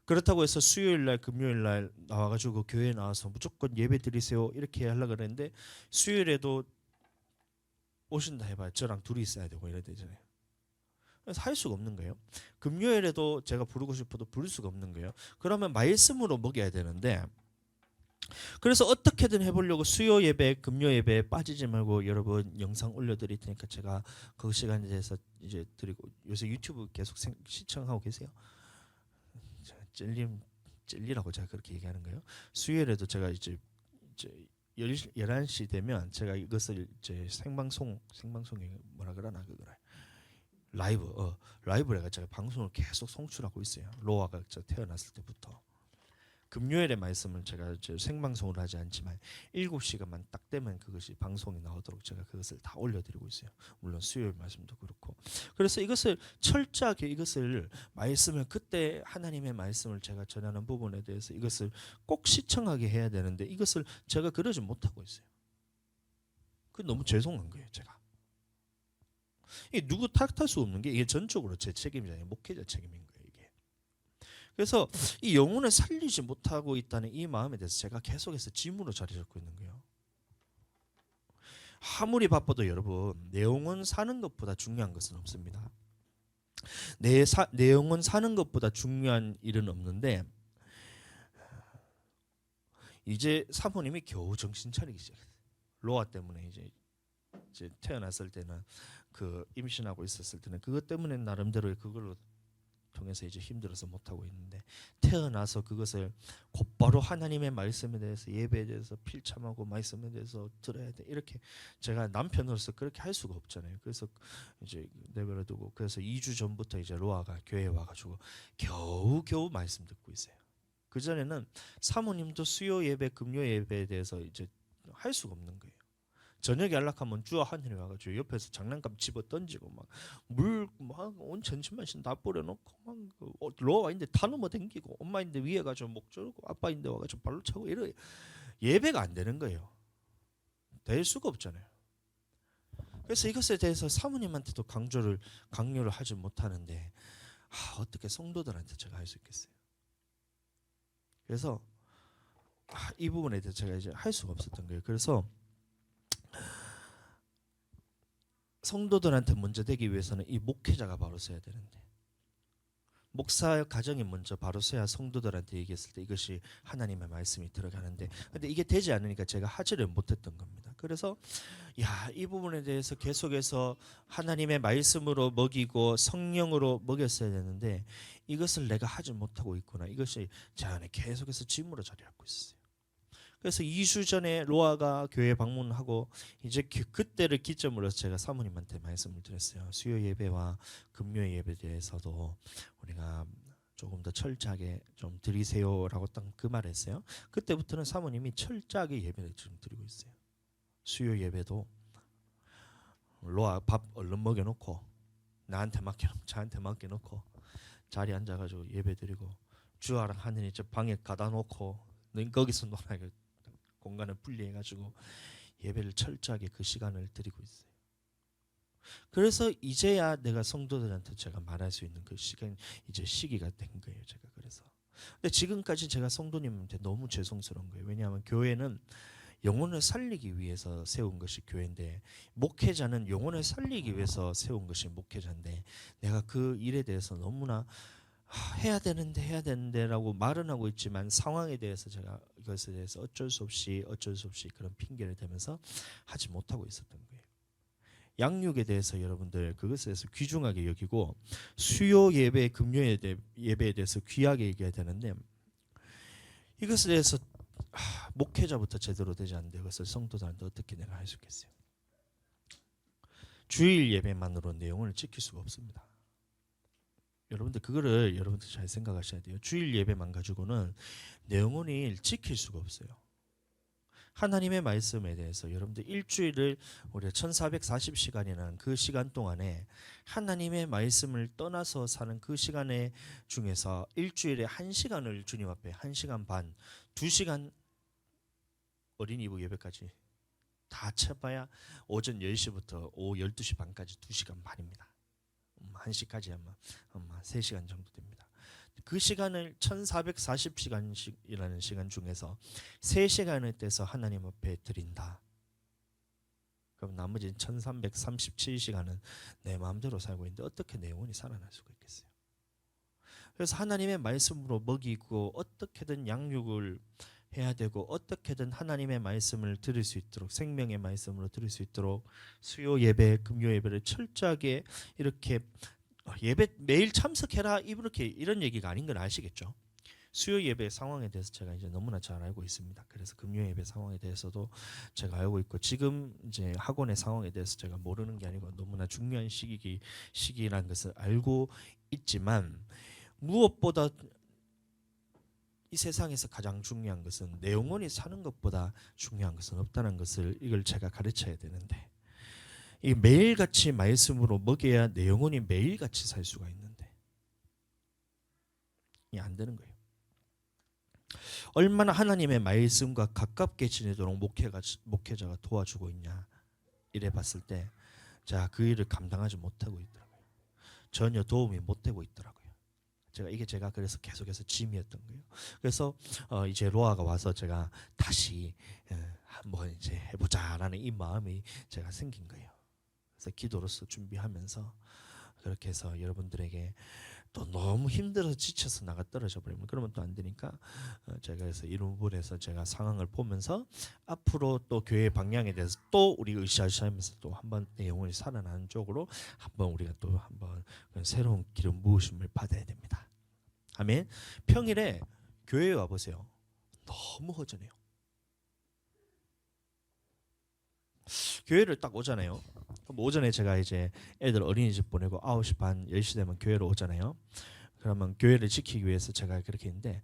그렇다고 해서 수요일날 금요일날 나와가지고 교회에 나와서 무조건 예배 드리세요 이렇게 하려고 그랬는데 수요일에도 오신다 해봐요. 저랑 둘이 있어야 되고 이래야 되잖아요. 그래서 할 수가 없는 거예요. 금요일에도 제가 부르고 싶어도 부를 수가 없는 거예요. 그러면 말씀으로 먹여야 되는데 그래서 어떻게든 해보려고 수요 예배, 금요 예배에 빠지지 말고 여러분 영상 올려드릴 테니까 제가 그 시간에 대해서 이제 드리고 요새 유튜브 계속 시청하고 계세요? 찔리라고 제가 그렇게 얘기하는 거예요. 수요일에도 제가 이제 11시 되면 제가 이것을 이제 생방송에 뭐라 그러나 그거를 라이브를 제가 방송을 계속 송출하고 있어요. 로아가 태어났을 때부터. 금요일의 말씀을 제가 생방송으로 하지 않지만 7시간만 딱 되면 그것이 방송이 나오도록 제가 그것을 다 올려드리고 있어요. 물론 수요일 말씀도 그렇고. 그래서 이것을 철저하게 이것을 말씀을 그때 하나님의 말씀을 제가 전하는 부분에 대해서 이것을 꼭 시청하게 해야 되는데 이것을 제가 그러지 못하고 있어요. 그게 너무 죄송한 거예요. 제가. 이게 누구 탓할 수 없는 게 이게 전적으로 제 책임이잖아요. 목회자 책임인 거예요. 그래서 이 영혼을 살리지 못하고 있다는 이 마음에 대해서 제가 계속해서 짐으로 자리 잡고 있는 거예요. 아무리 바빠도 여러분 내 영혼 사는 것보다 중요한 것은 없습니다. 내 영혼 사는 것보다 중요한 일은 없는데 이제 사모님이 겨우 정신 차리기 시작했어요. 로아 때문에 이제 태어났을 때는 그 임신하고 있었을 때는 그것 때문에 나름대로 그걸로 통해서 이제 힘들어서 못 하고 있는데 태어나서 그것을 곧바로 하나님의 말씀에 대해서 예배에 대해서 필참하고 말씀에 대해서 들어야 돼. 이렇게 제가 남편으로서 그렇게 할 수가 없잖아요. 그래서 이제 내버려 두고 그래서 2주 전부터 이제 로아가 교회에 와가지고 겨우 말씀 듣고 있어요. 그 전에는 사모님도 수요 예배, 금요 예배에 대해서 이제 할 수가 없는 거예요. 저녁에 연락하면 주와 하늘에 와가지고 옆에서 장난감 집어 던지고 막 물 막 온 전신만신 다 뿌려놓고 막 로아인데 다 넘어 댕기고 엄마인데 위에 가지고 목 조르고 아빠인데 와가지고 발로 차고 이래 예배가 안 되는 거예요. 될 수가 없잖아요. 그래서 이것에 대해서 사모님한테도 강요를 하지 못하는데 어떻게 성도들한테 제가 할 수 있겠어요? 그래서 이 부분에 대해서 제가 이제 할 수가 없었던 거예요. 그래서 성도들한테 먼저 되기 위해서는 이 목회자가 바로 서야 되는데 목사 가정이 먼저 바로 서야 성도들한테 얘기했을 때 이것이 하나님의 말씀이 들어가는데 근데 이게 되지 않으니까 제가 하지를 못했던 겁니다. 그래서 이 부분에 대해서 계속해서 하나님의 말씀으로 먹이고 성령으로 먹였어야 되는데 이것을 내가 하지 못하고 있구나. 이것이 제 안에 계속해서 짐으로 자리 잡고 있어요. 그래서 2주 전에 로아가 교회 방문하고 이제 그때를 기점으로 제가 사모님한테 말씀을 드렸어요. 수요 예배와 금요 예배에 대해서도 우리가 조금 더 철저하게 좀 드리세요라고 딱 그 말했어요. 그때부터는 사모님이 철저하게 예배를 지금 드리고 있어요. 수요 예배도 로아 밥 얼른 먹여놓고 나한테 맡겨놓고 저한테 맡겨놓고 자리에 앉아가지고 예배 드리고 주아랑 하늘이 저 방에 가다 놓고 너 거기서 놀아 공간을 분리해가지고 예배를 철저하게 그 시간을 드리고 있어요. 그래서 이제야 내가 성도들한테 제가 말할 수 있는 그 시간 이제 시기가 된 거예요. 제가 그래서 근데 지금까지 제가 성도님한테 너무 죄송스러운 거예요. 왜냐하면 교회는 영혼을 살리기 위해서 세운 것이 교회인데 목회자는 영혼을 살리기 위해서 세운 것이 목회자인데 내가 그 일에 대해서 너무나 해야 되는데라고 말은 하고 있지만 상황에 대해서 제가 이것에 대해서 어쩔 수 없이 그런 핑계를 대면서 하지 못하고 있었던 거예요. 양육에 대해서 여러분들 그것에 대해서 귀중하게 여기고 수요 예배, 금요 예배에 대해서 귀하게 얘기해야 되는데 이것에 대해서 목회자부터 제대로 되지 않는데 그것을 성도들한테 어떻게 내가 할 수 있겠어요? 주일 예배만으로 내용을 지킬 수가 없습니다. 여러분들 그거를 여러분들 잘 생각하셔야 돼요. 주일 예배만 가지고는 내 영혼을 지킬 수가 없어요. 하나님의 말씀에 대해서 여러분들 일주일을 우리가 1440시간이라는 그 시간 동안에 하나님의 말씀을 떠나서 사는 그 시간에 중에서 일주일에 1시간을 주님 앞에 1시간 반, 2시간 어린이부 예배까지 다 쳐봐야 오전 10시부터 오후 12시 반까지 2시간 반입니다. 1시까지 아마 3시간 정도 됩니다. 그 시간을 1440시간이라는 시간 중에서 3시간을 떼서 하나님 앞에 드린다. 그럼 나머지 1337시간은 내 마음대로 살고 있는데 어떻게 내 영혼이 살아날 수가 있겠어요? 그래서 하나님의 말씀으로 먹이고 어떻게든 양육을 해야 되고 어떻게든 하나님의 말씀을 들을 수 있도록 생명의 말씀으로 들을 수 있도록 수요 예배, 금요 예배를 철저하게 이렇게 예배 매일 참석해라 이렇게 이런 얘기가 아닌 걸 아시겠죠? 수요 예배 상황에 대해서 제가 이제 너무나 잘 알고 있습니다. 그래서 금요 예배 상황에 대해서도 제가 알고 있고 지금 이제 학원의 상황에 대해서 제가 모르는 게 아니고 너무나 중요한 시기라는 것을 알고 있지만 무엇보다 이 세상에서 가장 중요한 것은 내 영혼이 사는 것보다 중요한 것은 없다는 것을 이걸 제가 가르쳐야 되는데 이 매일같이 말씀으로 먹여야 내 영혼이 매일같이 살 수가 있는데 이게 안 되는 거예요. 얼마나 하나님의 말씀과 가깝게 지내도록 목회자가 도와주고 있냐 이래 봤을 때 자, 그 일을 감당하지 못하고 있더라고요. 전혀 도움이 못 되고 있더라고요. 제가 그래서 계속해서 짐이었던 거예요. 그래서 이제 로아가 와서 제가 다시 한번 이제 해보자라는 이 마음이 제가 생긴 거예요. 그래서 기도로서 준비하면서 그렇게 해서 여러분들에게 또 너무 힘들어서 지쳐서 나가 떨어져 버리면 그러면 또 안 되니까 제가 그래서 이런 부분에서 제가 상황을 보면서 앞으로 또 교회 방향에 대해서 또 우리 으쌰으쌰하면서 또 한번 내 영혼이 살아나는 쪽으로 한번 우리가 또 한번 새로운 기름 부으심을 받아야 됩니다. 아멘. 평일에 교회에 와 보세요. 너무 허전해요. 교회를 딱 오잖아요. 그럼 오전에 제가 이제 애들 어린이집 보내고 9시 반 10시 되면 교회로 오잖아요. 그러면 교회를 지키기 위해서 제가 그렇게 했는데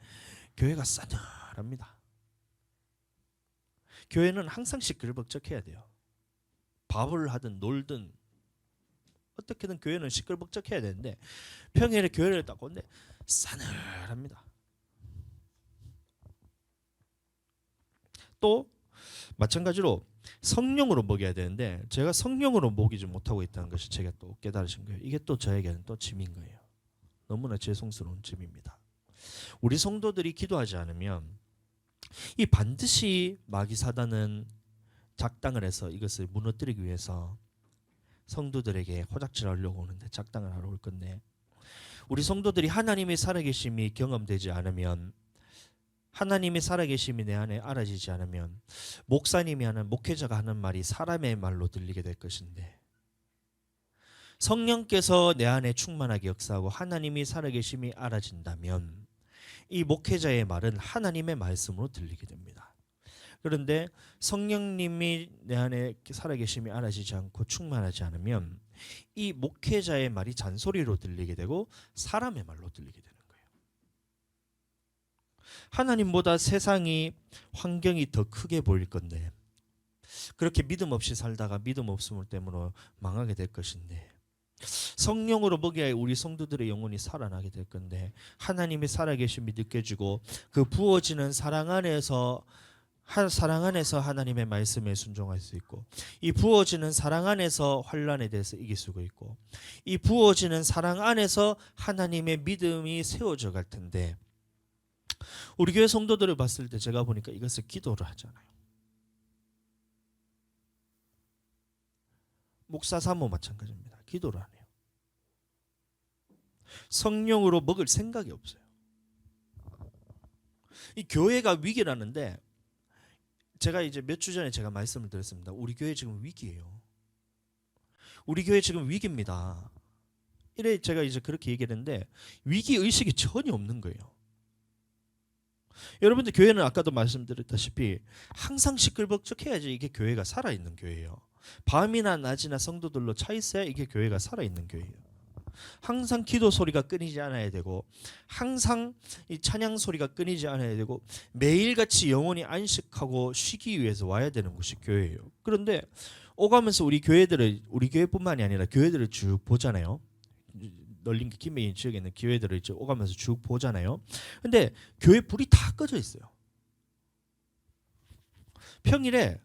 교회가 싸늘합니다. 교회는 항상 시끌벅적해야 돼요. 밥을 하든 놀든 어떻게든 교회는 시끌벅적해야 되는데 평일에 교회를 딱 오는데 싸늘합니다. 또 마찬가지로 성령으로 먹여야 되는데 제가 성령으로 먹이지 못하고 있다는 것이 제가 또 깨달으신 거예요. 이게 또 저에게는 또 짐인 거예요. 너무나 죄송스러운 짐입니다. 우리 성도들이 기도하지 않으면 이 반드시 마귀 사단은 작당을 해서 이것을 무너뜨리기 위해서 성도들에게 호작질하려고 오는데 작당을 하러 올 건데 우리 성도들이 하나님의 살아계심이 경험되지 않으면 하나님의 살아계심이 내 안에 알아지지 않으면 목사님이 하는 목회자가 하는 말이 사람의 말로 들리게 될 것인데 성령께서 내 안에 충만하게 역사하고 하나님이 살아계심이 알아진다면 이 목회자의 말은 하나님의 말씀으로 들리게 됩니다. 그런데 성령님이 내 안에 살아계심이 알아지지 않고 충만하지 않으면 이 목회자의 말이 잔소리로 들리게 되고 사람의 말로 들리게 되는 거예요. 하나님보다 세상이 환경이 더 크게 보일 건데 그렇게 믿음 없이 살다가 믿음 없음을 때문에 망하게 될 것인데 성령으로 먹여야 우리 성도들의 영혼이 살아나게 될 건데 하나님의 살아계심이 느껴지고 그 부어지는 사랑 안에서 하나님의 말씀에 순종할 수 있고 이 부어지는 사랑 안에서 환난에 대해서 이길 수가 있고 이 부어지는 사랑 안에서 하나님의 믿음이 세워져 갈 텐데 우리 교회 성도들을 봤을 때 제가 보니까 이것을 기도를 하잖아요. 목사 사모 마찬가지입니다. 기도를 안 해요. 성령으로 먹을 생각이 없어요. 이 교회가 위기라는데 제가 이제 몇 주 전에 제가 말씀을 드렸습니다. 우리 교회 지금 위기예요. 우리 교회 지금 위기입니다. 이래 제가 이제 그렇게 얘기했는데 위기 의식이 전혀 없는 거예요. 여러분들 교회는 아까도 말씀드렸다시피 항상 시끌벅적해야지 이게 교회가 살아있는 교회예요. 밤이나 낮이나 성도들로 차 있어야 이게 교회가 살아있는 교회예요. 항상 기도 소리가 끊이지 않아야 되고 항상 이 찬양 소리가 끊이지 않아야 되고 매일같이 영혼이 안식하고 쉬기 위해서 와야 되는 곳이 교회예요. 그런데 오가면서 우리 교회뿐만이 아니라 교회들을 쭉 보잖아요. 널린 김해인 지역에 있는 교회들을 이제 오가면서 쭉 보잖아요. 근데 교회 불이 다 꺼져 있어요. 평일에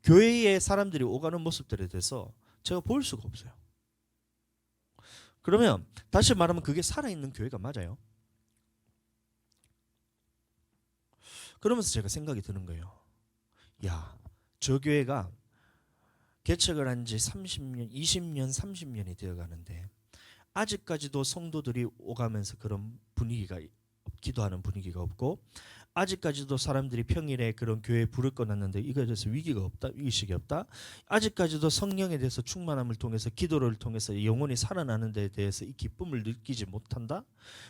교회에 사람들이 오가는 모습들에 대해서 제가 볼 수가 없어요. 그러면 다시 말하면 그게 살아있는 교회가 맞아요. 그러면서 제가 생각이 드는 거예요. 야, 저 교회가 개척을 한 지 30년, 20년, 30년이 되어가는데 아직까지도 성도들이 오가면서 그런 분위기가 기도하는 분위기가 없고 아직까지도 사람들이 평일에 그런 교회에 불을 꺼놨는데 이거에 대해서 위기가 없다, 위기식이 없다. 아직까지도 성령에 대해서 충만함을 통해서 기도를 통해서 영혼이 살아나는 데에 대해서 이 기쁨을 느끼지 못한다.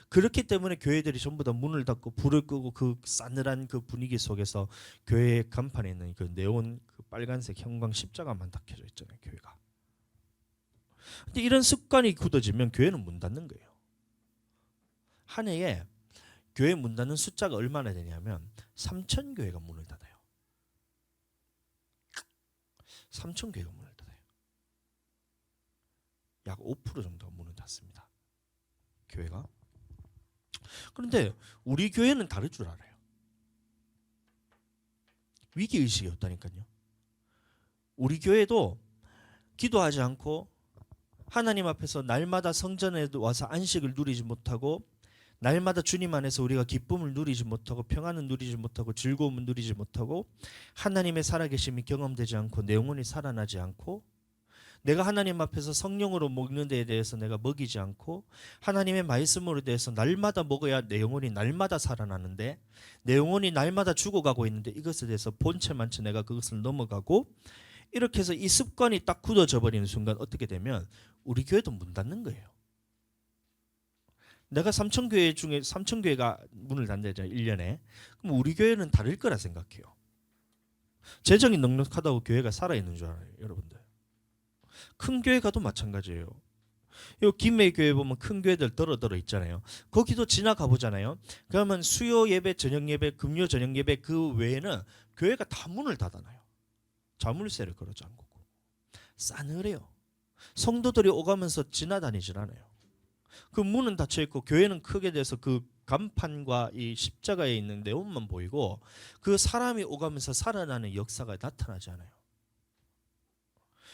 그렇기 때문에 교회들이 전부 다 문을 닫고 불을 끄고 그 싸늘한 그 분위기 속에서 교회 간판에 있는 그 네온 그 빨간색 형광 십자가만 다 켜져 있잖아요, 교회가. 근데 이런 습관이 굳어지면 교회는 문 닫는 거예요. 한 해에 교회 문 닫는 숫자가 얼마나 되냐면 3,000교회가 문을 닫아요. 3,000교회가 문을 닫아요. 약 5% 정도가 문을 닫습니다. 교회가. 그런데 우리 교회는 다를 줄 알아요. 위기의식이 없다니까요. 우리 교회도 기도하지 않고 하나님 앞에서 날마다 성전에 와서 안식을 누리지 못하고 날마다 주님 안에서 우리가 기쁨을 누리지 못하고 평안을 누리지 못하고 즐거움을 누리지 못하고 하나님의 살아계심이 경험되지 않고 내 영혼이 살아나지 않고 내가 하나님 앞에서 성령으로 먹는 데에 대해서 내가 먹이지 않고 하나님의 말씀으로 대해서 날마다 먹어야 내 영혼이 날마다 살아나는데 내 영혼이 날마다 죽어가고 있는데 이것에 대해서 본체만치 내가 그것을 넘어가고 이렇게 해서 이 습관이 딱 굳어져 버리는 순간 어떻게 되면 우리 교회도 문 닫는 거예요. 내가 삼천교회 중에 삼천교회가 문을 닫는다잖아요. 1년에. 그럼 우리 교회는 다를 거라 생각해요. 재정이 넉넉하다고 교회가 살아있는 줄 알아요. 여러분들. 큰 교회 가도 마찬가지예요. 요 김해 교회 보면 큰 교회들 더러 있잖아요. 거기도 지나가 보잖아요. 그러면 수요 예배, 저녁 예배, 금요 저녁 예배 그 외에는 교회가 다 문을 닫아놔요. 자물쇠를 걸어 잠그고. 싸늘해요. 성도들이 오가면서 지나다니질 않아요. 그 문은 닫혀 있고 교회는 크게 돼서 그 간판과 이 십자가에 있는 네온만 보이고 그 사람이 오가면서 살아나는 역사가 나타나지 않아요.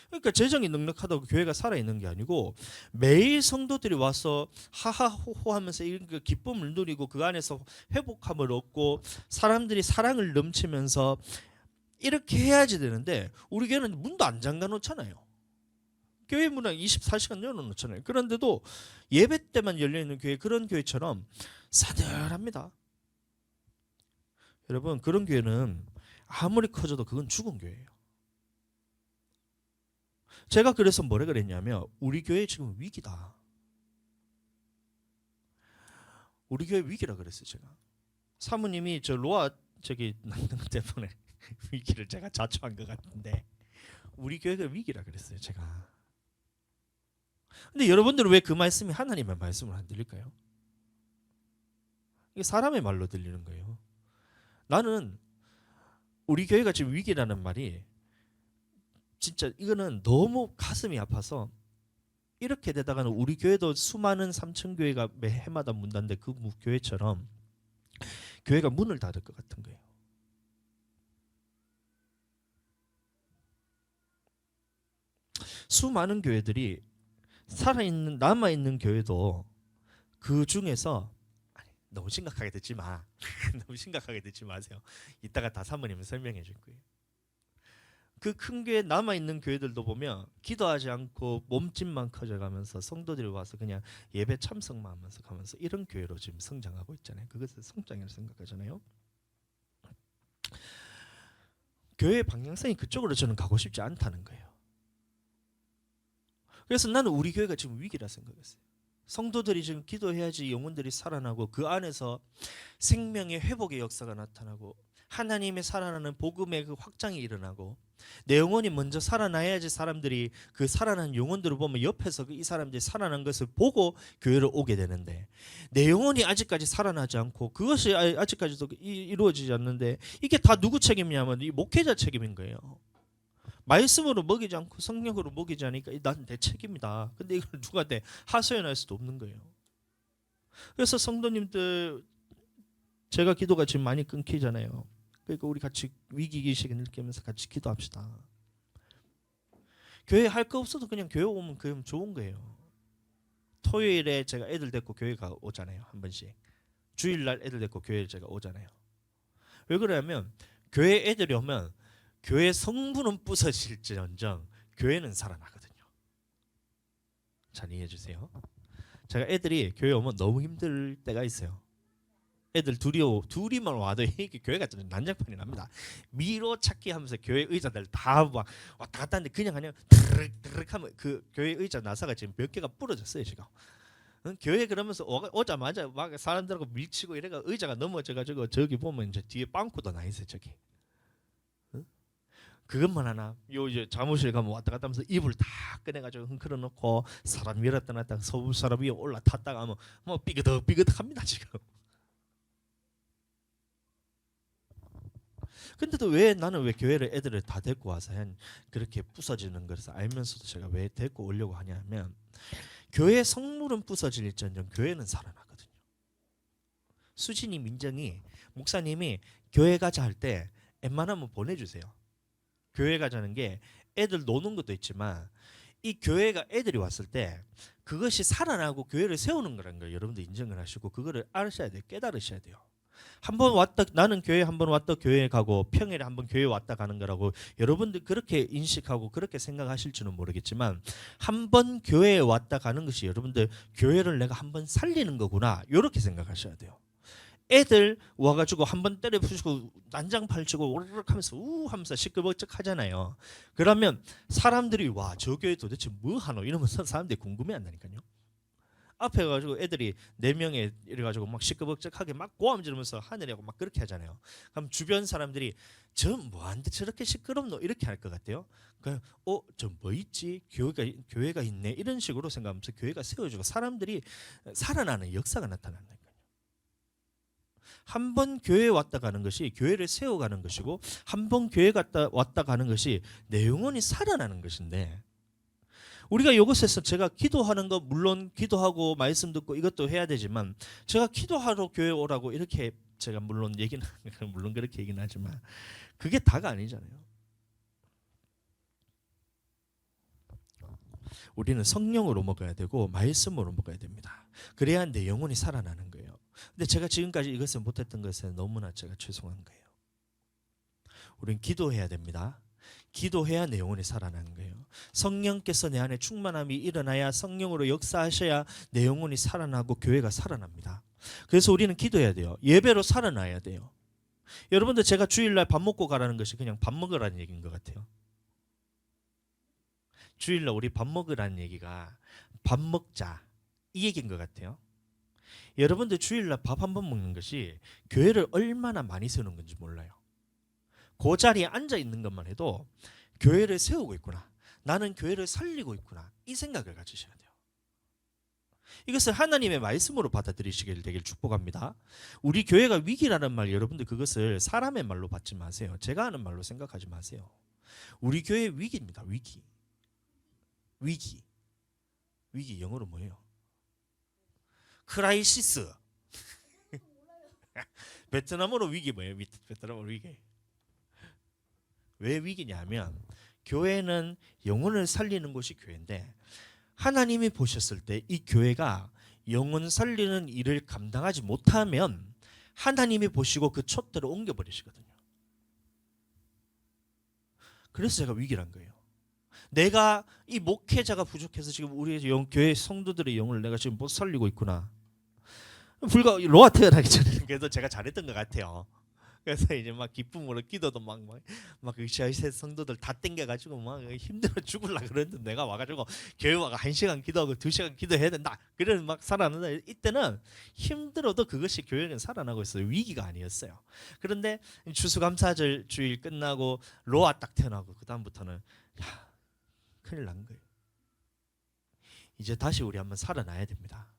그러니까 재정이 넉넉하다고 교회가 살아있는 게 아니고 매일 성도들이 와서 하하호호 하면서 이런 그 기쁨을 누리고 그 안에서 회복함을 얻고 사람들이 사랑을 넘치면서 이렇게 해야지 되는데 우리 교회는 문도 안 잠가 놓잖아요. 교회 문은 24시간 열어놓잖아요. 그런데도 예배 때만 열려있는 교회, 그런 교회처럼 싸늘합니다. 여러분, 그런 교회는 아무리 커져도 그건 죽은 교회예요. 제가 그래서 뭐라 그랬냐면 우리 교회 지금 위기다. 우리 교회 위기라 그랬어요. 제가 사모님이 저 로아 저기 낳는 것 때문에 위기를 제가 자초한 것 같은데 우리 교회가 위기라 그랬어요. 제가. 근데 여러분들은 왜 그 말씀이 하나님의 말씀을 안 들릴까요? 이게 사람의 말로 들리는 거예요. 나는 우리 교회가 지금 위기라는 말이 진짜 이거는 너무 가슴이 아파서 이렇게 되다가는 우리 교회도 수많은 삼천교회가 매 해마다 문 닫는데 그 교회처럼 교회가 문을 닫을 것 같은 거예요. 수많은 교회들이 살아있는 남아있는 교회도 그 중에서 너무 심각하게 듣지 마. 너무 심각하게 듣지 마세요. 이따가 다 사모님은 설명해 줄 거예요. 그 큰 교회 남아있는 교회들도 보면 기도하지 않고 몸집만 커져가면서 성도들이 와서 그냥 예배 참석만 하면서 가면서 이런 교회로 지금 성장하고 있잖아요. 그것을 성장이라고 생각하잖아요. 교회의 방향성이 그쪽으로 저는 가고 싶지 않다는 거예요. 그래서 나는 우리 교회가 지금 위기라 생각했어요. 성도들이 지금 기도해야지 영혼들이 살아나고 그 안에서 생명의 회복의 역사가 나타나고 하나님의 살아나는 복음의 그 확장이 일어나고 내 영혼이 먼저 살아나야지 사람들이 그 살아난 영혼들을 보면 옆에서 이 사람들이 살아난 것을 보고 교회를 오게 되는데 내 영혼이 아직까지 살아나지 않고 그것이 아직까지도 이루어지지 않는데 이게 다 누구 책임이냐면 이 목회자 책임인 거예요. 말씀으로 먹이지 않고 성령으로 먹이지 않으니까 난 내 책임이다. 근데 이걸 누구한테 하소연할 수도 없는 거예요. 그래서 성도님들 제가 기도가 지금 많이 끊기잖아요. 그러니까 우리 같이 위기의식을 느끼면서 같이 기도합시다. 교회 할 거 없어도 그냥 교회 오면 그럼 좋은 거예요. 토요일에 제가 애들 데리고 교회가 오잖아요. 한 번씩. 주일날 애들 데리고 교회에 제가 오잖아요. 왜 그러냐면 교회 애들이 오면 교회 성부는 부서질지언정 교회는 살아나거든요. 잘 이해해 주세요. 제가 애들이 교회 오면 너무 힘들 때가 있어요. 애들 둘이만 와도 이게 교회가 좀 난장판이 납니다. 미로 찾기 하면서 교회 의자들 다 막 왔다 갔다 하는데 그냥 드르륵 하면 그 교회 의자 나사가 지금 몇 개가 부러졌어요 지금. 교회 그러면서 오자마자 막 사람들하고 밀치고 이래가 의자가 넘어져가지고 저기 보면 이제 뒤에 빵꾸도 나 있어요 저기. 그것만 하나 요 이제 사무실 가면 왔다 갔다 하면서 이불 다 꺼내가지고 흔들어 놓고 사람 밀었다 놨다 서울 사람 위에 올라탔다가 하면 뭐 삐그덕삐그덕합니다 지금. 근데도 왜 나는 왜 교회를 애들을 다 데리고 와서 그렇게 부서지는 것을 알면서도 제가 왜 데리고 오려고 하냐면 교회 성물은 부서질지언정 교회는 살아나거든요. 수진이 민정이 목사님이 교회 가자 할 때 웬만하면 보내주세요. 교회 가자는 게 애들 노는 것도 있지만 이 교회가 애들이 왔을 때 그것이 살아나고 교회를 세우는 거라는 걸 여러분들 인정을 하시고 그거를 알으셔야 돼요. 깨달으셔야 돼요. 한번 왔다 나는 교회 한번 왔다 교회 가고 평일에 한번 교회 왔다 가는 거라고 여러분들 그렇게 인식하고 그렇게 생각하실지는 모르겠지만 한번 교회에 왔다 가는 것이 여러분들 교회를 내가 한번 살리는 거구나 이렇게 생각하셔야 돼요. 애들 와가지고 한번 때려 부수고 난장팔 치고 오르륵 하면서 우 하면서 시끌벅적 하잖아요. 그러면 사람들이 와 저 교회 도대체 뭐 하노 이러면서 사람들이 궁금해한다니까요. 앞에 가지고 애들이 4명에 이래가지고 막 시끌벅적하게 막 고함 지르면서 하늘이하고 막 그렇게 하잖아요. 그럼 주변 사람들이 저 뭐한데 저렇게 시끄럽노 이렇게 할 것 같아요. 그냥 저 뭐 있지 교회가 있네 이런 식으로 생각하면서 교회가 세워지고 사람들이 살아나는 역사가 나타난다. 한 번 교회에 왔다 가는 것이 교회를 세워가는 것이고 한 번 교회 갔다 왔다 가는 것이 내 영혼이 살아나는 것인데 우리가 이것에서 제가 기도하는 거 물론 기도하고 말씀 듣고 이것도 해야 되지만 제가 기도하러 교회 오라고 이렇게 제가 물론 얘기는 물론 그렇게 얘기는 하지만 그게 다가 아니잖아요. 우리는 성령으로 먹어야 되고 말씀으로 먹어야 됩니다. 그래야 내 영혼이 살아나는 거예요. 근데 제가 지금까지 이것을 못했던 것에 너무나 제가 죄송한 거예요. 우리는 기도해야 됩니다. 기도해야 내 영혼이 살아나는 거예요. 성령께서 내 안에 충만함이 일어나야 성령으로 역사하셔야 내 영혼이 살아나고 교회가 살아납니다. 그래서 우리는 기도해야 돼요. 예배로 살아나야 돼요. 여러분들 제가 주일날 밥 먹고 가라는 것이 그냥 밥 먹으라는 얘기인 것 같아요. 주일날 우리 밥 먹으라는 얘기가 밥 먹자 이 얘기인 것 같아요. 여러분들 주일날 밥 한 번 먹는 것이 교회를 얼마나 많이 세우는 건지 몰라요. 그 자리에 앉아 있는 것만 해도 교회를 세우고 있구나. 나는 교회를 살리고 있구나. 이 생각을 가지셔야 돼요. 이것을 하나님의 말씀으로 받아들이시길 되길 축복합니다. 우리 교회가 위기라는 말 여러분들 그것을 사람의 말로 받지 마세요. 제가 하는 말로 생각하지 마세요. 우리 교회 위기입니다. 위기. 위기 영어로 뭐예요? 크라이시스. 베트남어로 위기 뭐예요? 베트남어로 위기. 왜 위기냐면 교회는 영혼을 살리는 곳이 교회인데 하나님이 보셨을 때 이 교회가 영혼 살리는 일을 감당하지 못하면 하나님이 보시고 그 촛대를 옮겨버리시거든요. 그래서 제가 위기란 거예요. 내가 이 목회자가 부족해서 지금 우리 교회 성도들의 영혼을 내가 지금 못 살리고 있구나. 불과 로아 태어나기 전에 그래도 제가 잘했던 것 같아요. 그래서 이제 막 기쁨으로 기도도 막 의시아이세 성도들 다 땡겨가지고 막 힘들어 죽을라 그랬는데 내가 와가지고 교회 와가 1시간 기도하고 2시간 기도해야 된다. 그래서 막 살아난다. 이때는 힘들어도 그것이 교회는 살아나고 있어요. 위기가 아니었어요. 그런데 추수감사절 주일 끝나고 로아 딱 태어나고 그 다음부터는 큰일 난 거예요. 이제 다시 우리 한번 살아나야 됩니다.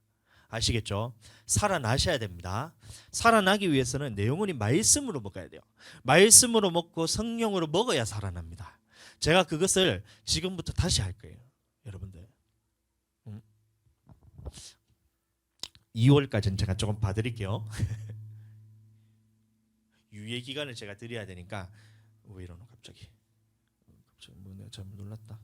아시겠죠? 살아나셔야 됩니다. 살아나기 위해서는 내 영혼이 말씀으로 먹어야 돼요. 말씀으로 먹고 성령으로 먹어야 살아납니다. 제가 그것을 지금부터 다시 할 거예요. 여러분들 2월까지는 제가 조금 봐드릴게요. 유예 기간을 제가 드려야 되니까 왜 이러노 갑자기 뭐 내가 잘못 놀랐다.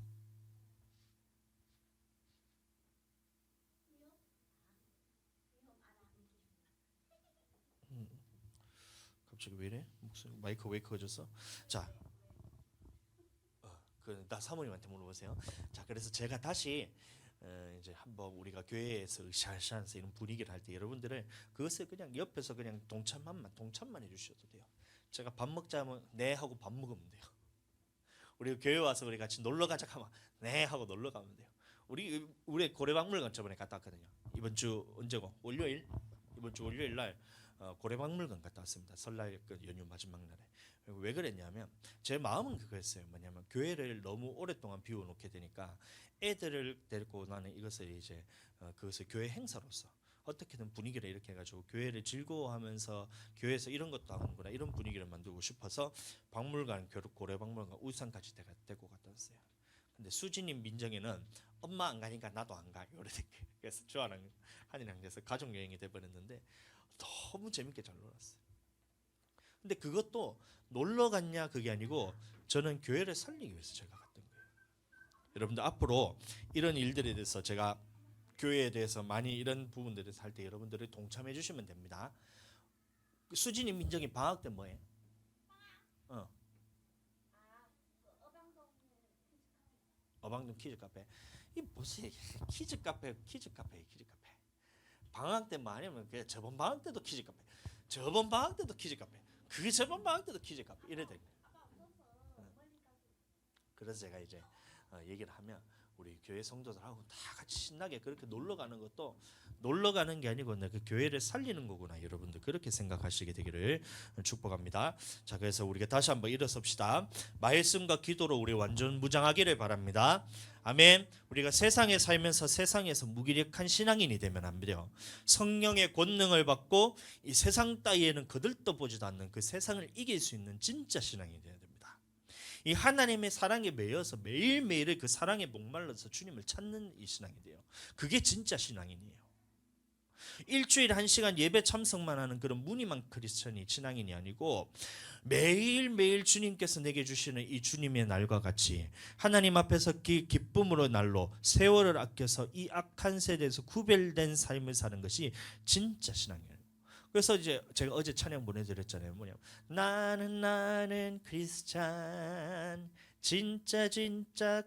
갑자기 왜 이래? 목소리 마이크 왜 커졌어? 자, 나 사모님한테 물어보세요. 자, 그래서 제가 다시 이제 한번 우리가 교회에서 으쌰으쌰해서 이런 분위기를 할 때 여러분들은 그것을 그냥 옆에서 그냥 동참만 해주셔도 돼요. 제가 밥 먹자면 네 하고 밥 먹으면 돼요. 우리 교회 와서 우리 같이 놀러 가자 하면 네 하고 놀러 가면 돼요. 우리 고래박물관 저번에 갔다 왔거든요. 이번 주 언제고? 월요일? 이번 주 월요일 날 고래박물관 갔다 왔습니다. 설날 연휴 마지막 날에. 왜 그랬냐면 제 마음은 그거였어요. 뭐냐면 교회를 너무 오랫동안 비워놓게 되니까 애들을 데리고 나는 이것을 이제 그것을 교회 행사로서 어떻게든 분위기를 이렇게 해가지고 교회를 즐거워하면서 교회에서 이런 것도 하는구나 이런 분위기를 만들고 싶어서 박물관 고래박물관 울산까지 데리고 갔다 왔어요. 근데 수진님 민정이는 엄마 안 가니까 나도 안 가. 그래서 저랑 한이랑 돼서 가족 여행이 돼버렸는데 너무 재밌게 잘 놀았어요. 근데 그것도 놀러 갔냐 그게 아니고 저는 교회를 살리기 위해서 제가 갔던 거예요. 여러분들 앞으로 이런 일들에 대해서 제가 교회에 대해서 많이 이런 부분들을 할 때 여러분들이 동참해 주시면 됩니다. 수진이 민정이 방학 때 뭐해? 어방동 키즈 카페. 이 무슨 키즈 카페. 방학 때 뭐 아니면 그 저번 방학 때도 키즈 카페. 저번 방학 때도 키즈 카페. 그 저번 방학 때도 키즈 카페. 이래 돼. 그래서 제가 이제 얘기를 하면 우리 교회 성도들하고 다 같이 신나게 그렇게 놀러 가는 것도 놀러 가는 게 아니고 내가 그 교회를 살리는 거구나. 여러분들 그렇게 생각하시게 되기를 축복합니다. 자, 그래서 우리가 다시 한번 일어섭시다. 말씀과 기도로 우리 완전 무장하기를 바랍니다. 아멘. 우리가 세상에 살면서 세상에서 무기력한 신앙인이 되면 안 돼요. 성령의 권능을 받고 이 세상 따위에는 거들떠보지도 않는 그 세상을 이길 수 있는 진짜 신앙이 돼야 됩니다. 이 하나님의 사랑에 매여서 매일매일의 그 사랑에 목말라서 주님을 찾는 이 신앙이 돼요. 그게 진짜 신앙인이에요. 일주일에 1시간 예배 참석만 하는 그런 무늬만 크리스천이 신앙인이 아니고 매일매일 주님께서 내게 주시는 이 주님의 날과 같이 하나님 앞에서 기쁨으로 날로 세월을 아껴서 이 악한 세대에서 구별된 삶을 사는 것이 진짜 신앙이에요. 그래서 이제 제가 어제 찬양 보내드렸잖아요. 뭐냐면 나는 크리스찬, 진짜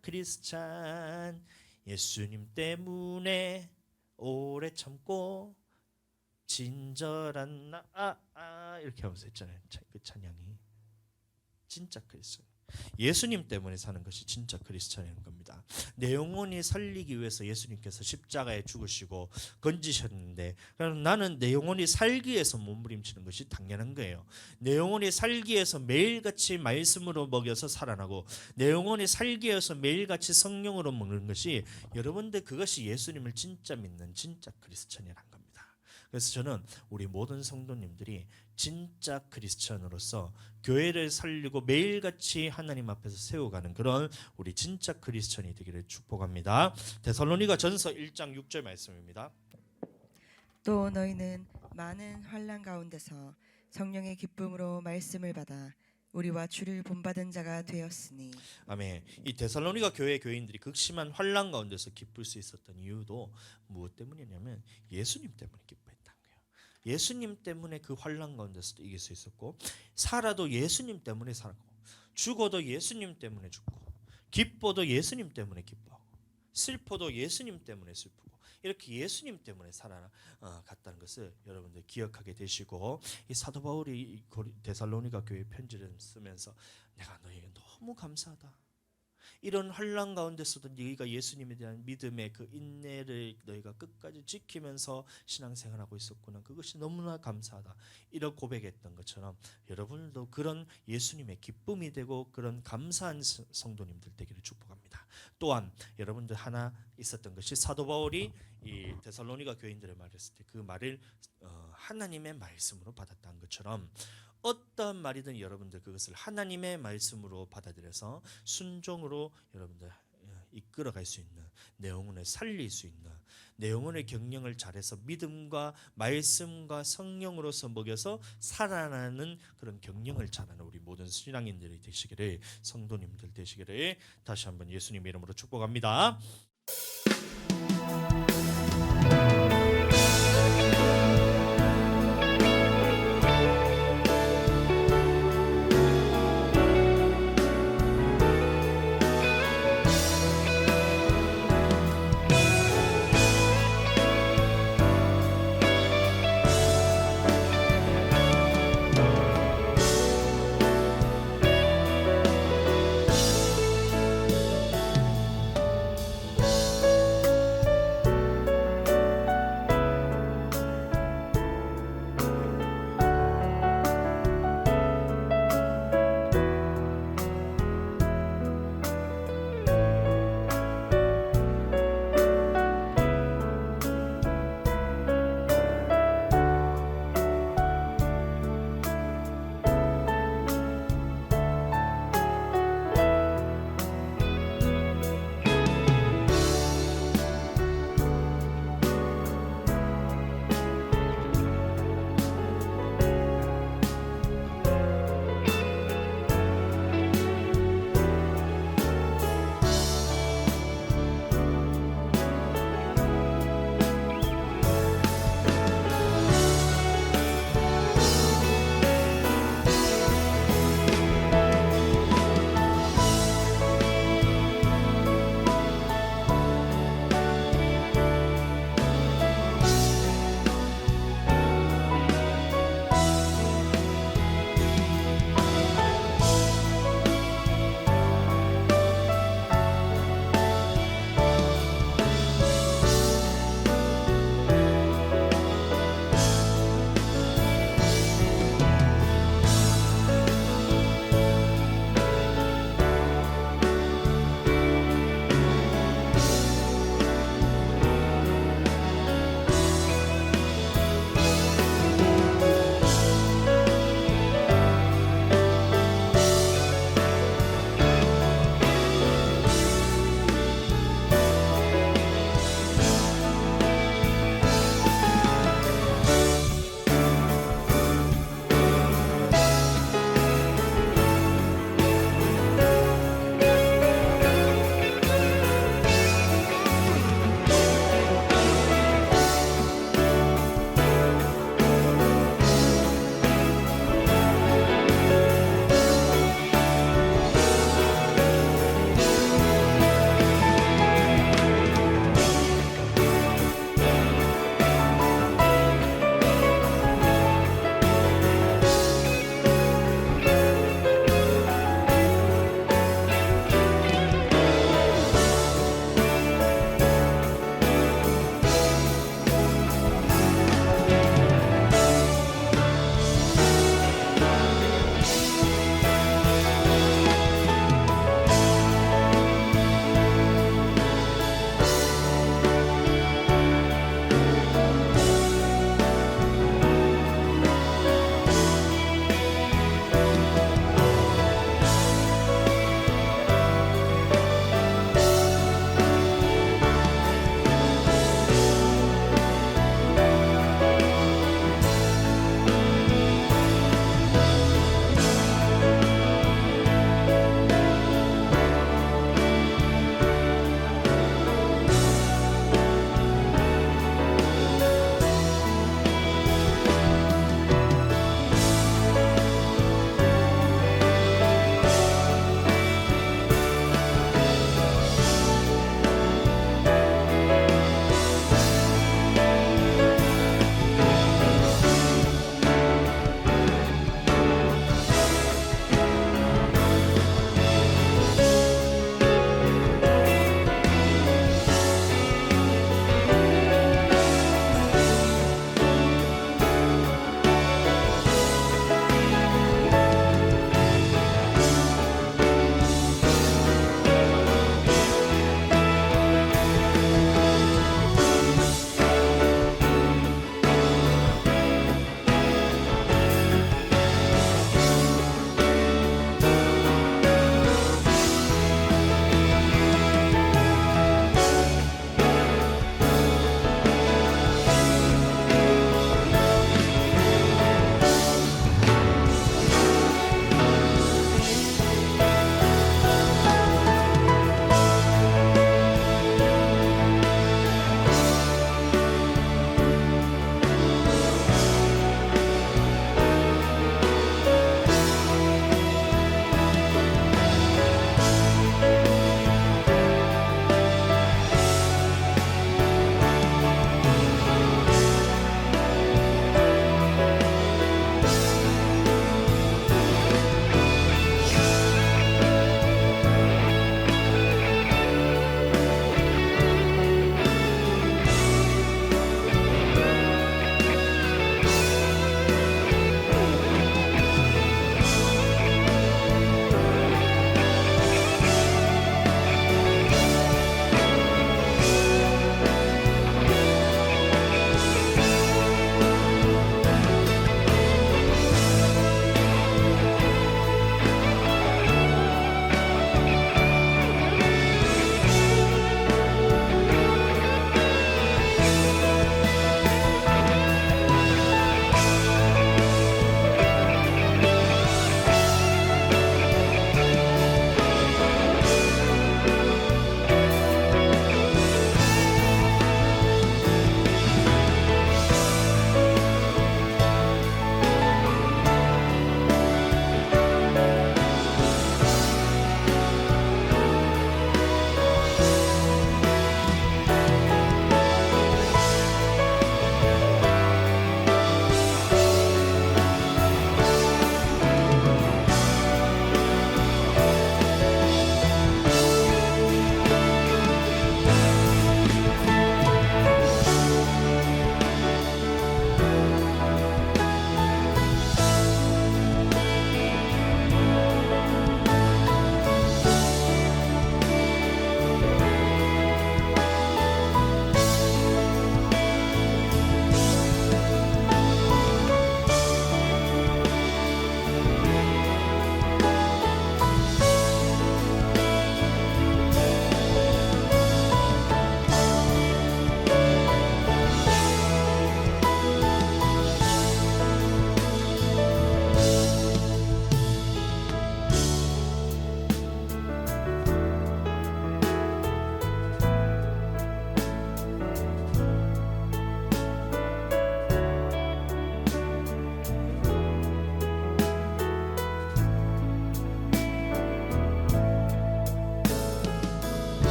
크리스찬, 예수님 때문에 오래 참고 친절한 나 이렇게 하면서 했잖아요. 그 찬양이 진짜 크리스찬. 예수님 때문에 사는 것이 진짜 크리스찬인 겁니다. 내 영혼이 살리기 위해서 예수님께서 십자가에 죽으시고 건지셨는데 그럼 나는 내 영혼이 살기 위해서 몸부림치는 것이 당연한 거예요. 내 영혼이 살기 위해서 매일같이 말씀으로 먹여서 살아나고 내 영혼이 살기 위해서 매일같이 성령으로 먹는 것이 여러분들 그것이 예수님을 진짜 믿는 진짜 크리스찬이란 겁니다. 그래서 저는 우리 모든 성도님들이 진짜 크리스천으로서 교회를 살리고 매일같이 하나님 앞에서 세워가는 그런 우리 진짜 크리스천이 되기를 축복합니다. 데살로니가 전서 1장 6절 말씀입니다. 또 너희는 많은 환난 가운데서 성령의 기쁨으로 말씀을 받아 우리와 주를 본받은 자가 되었으니. 아멘. 이 데살로니가 교회 교인들이 극심한 환난 가운데서 기쁠 수 있었던 이유도 무엇 때문이냐면 예수님 때문에 기뻐했다는 거예요. 예수님 때문에 그 환난 가운데서도 이길 수 있었고 살아도 예수님 때문에 살고 죽어도 예수님 때문에 죽고 기뻐도 예수님 때문에 기뻐하고 슬퍼도 예수님 때문에 슬프고 이렇게 예수님 때문에 살아갔다는 것을 여러분들 기억하게 되시고 이 사도 바울이 데살로니가 교회 편지를 쓰면서 내가 너에게 너무 감사하다. 이런 환난 가운데서도 너희가 예수님에 대한 믿음의 그 인내를 너희가 끝까지 지키면서 신앙생활하고 있었구나. 그것이 너무나 감사하다. 이런 고백했던 것처럼 여러분들도 그런 예수님의 기쁨이 되고 그런 감사한 성도님들 되기를 축복합니다. 또한 여러분들 하나 있었던 것이 사도 바울이 이 데살로니가 교인들의 말했을 때 그 말을 하나님의 말씀으로 받았다는 것처럼 어떤 말이든 여러분들 그것을 하나님의 말씀으로 받아들여서 순종으로 여러분들 이끌어갈 수 있는 내 영혼을 살릴 수 있는 내 영혼의 경영을 잘해서 믿음과 말씀과 성령으로서 먹여서 살아나는 그런 경영을 잘하는 우리 모든 신앙인들이 되시기를 성도님들 되시기를 다시 한번 예수님의 이름으로 축복합니다.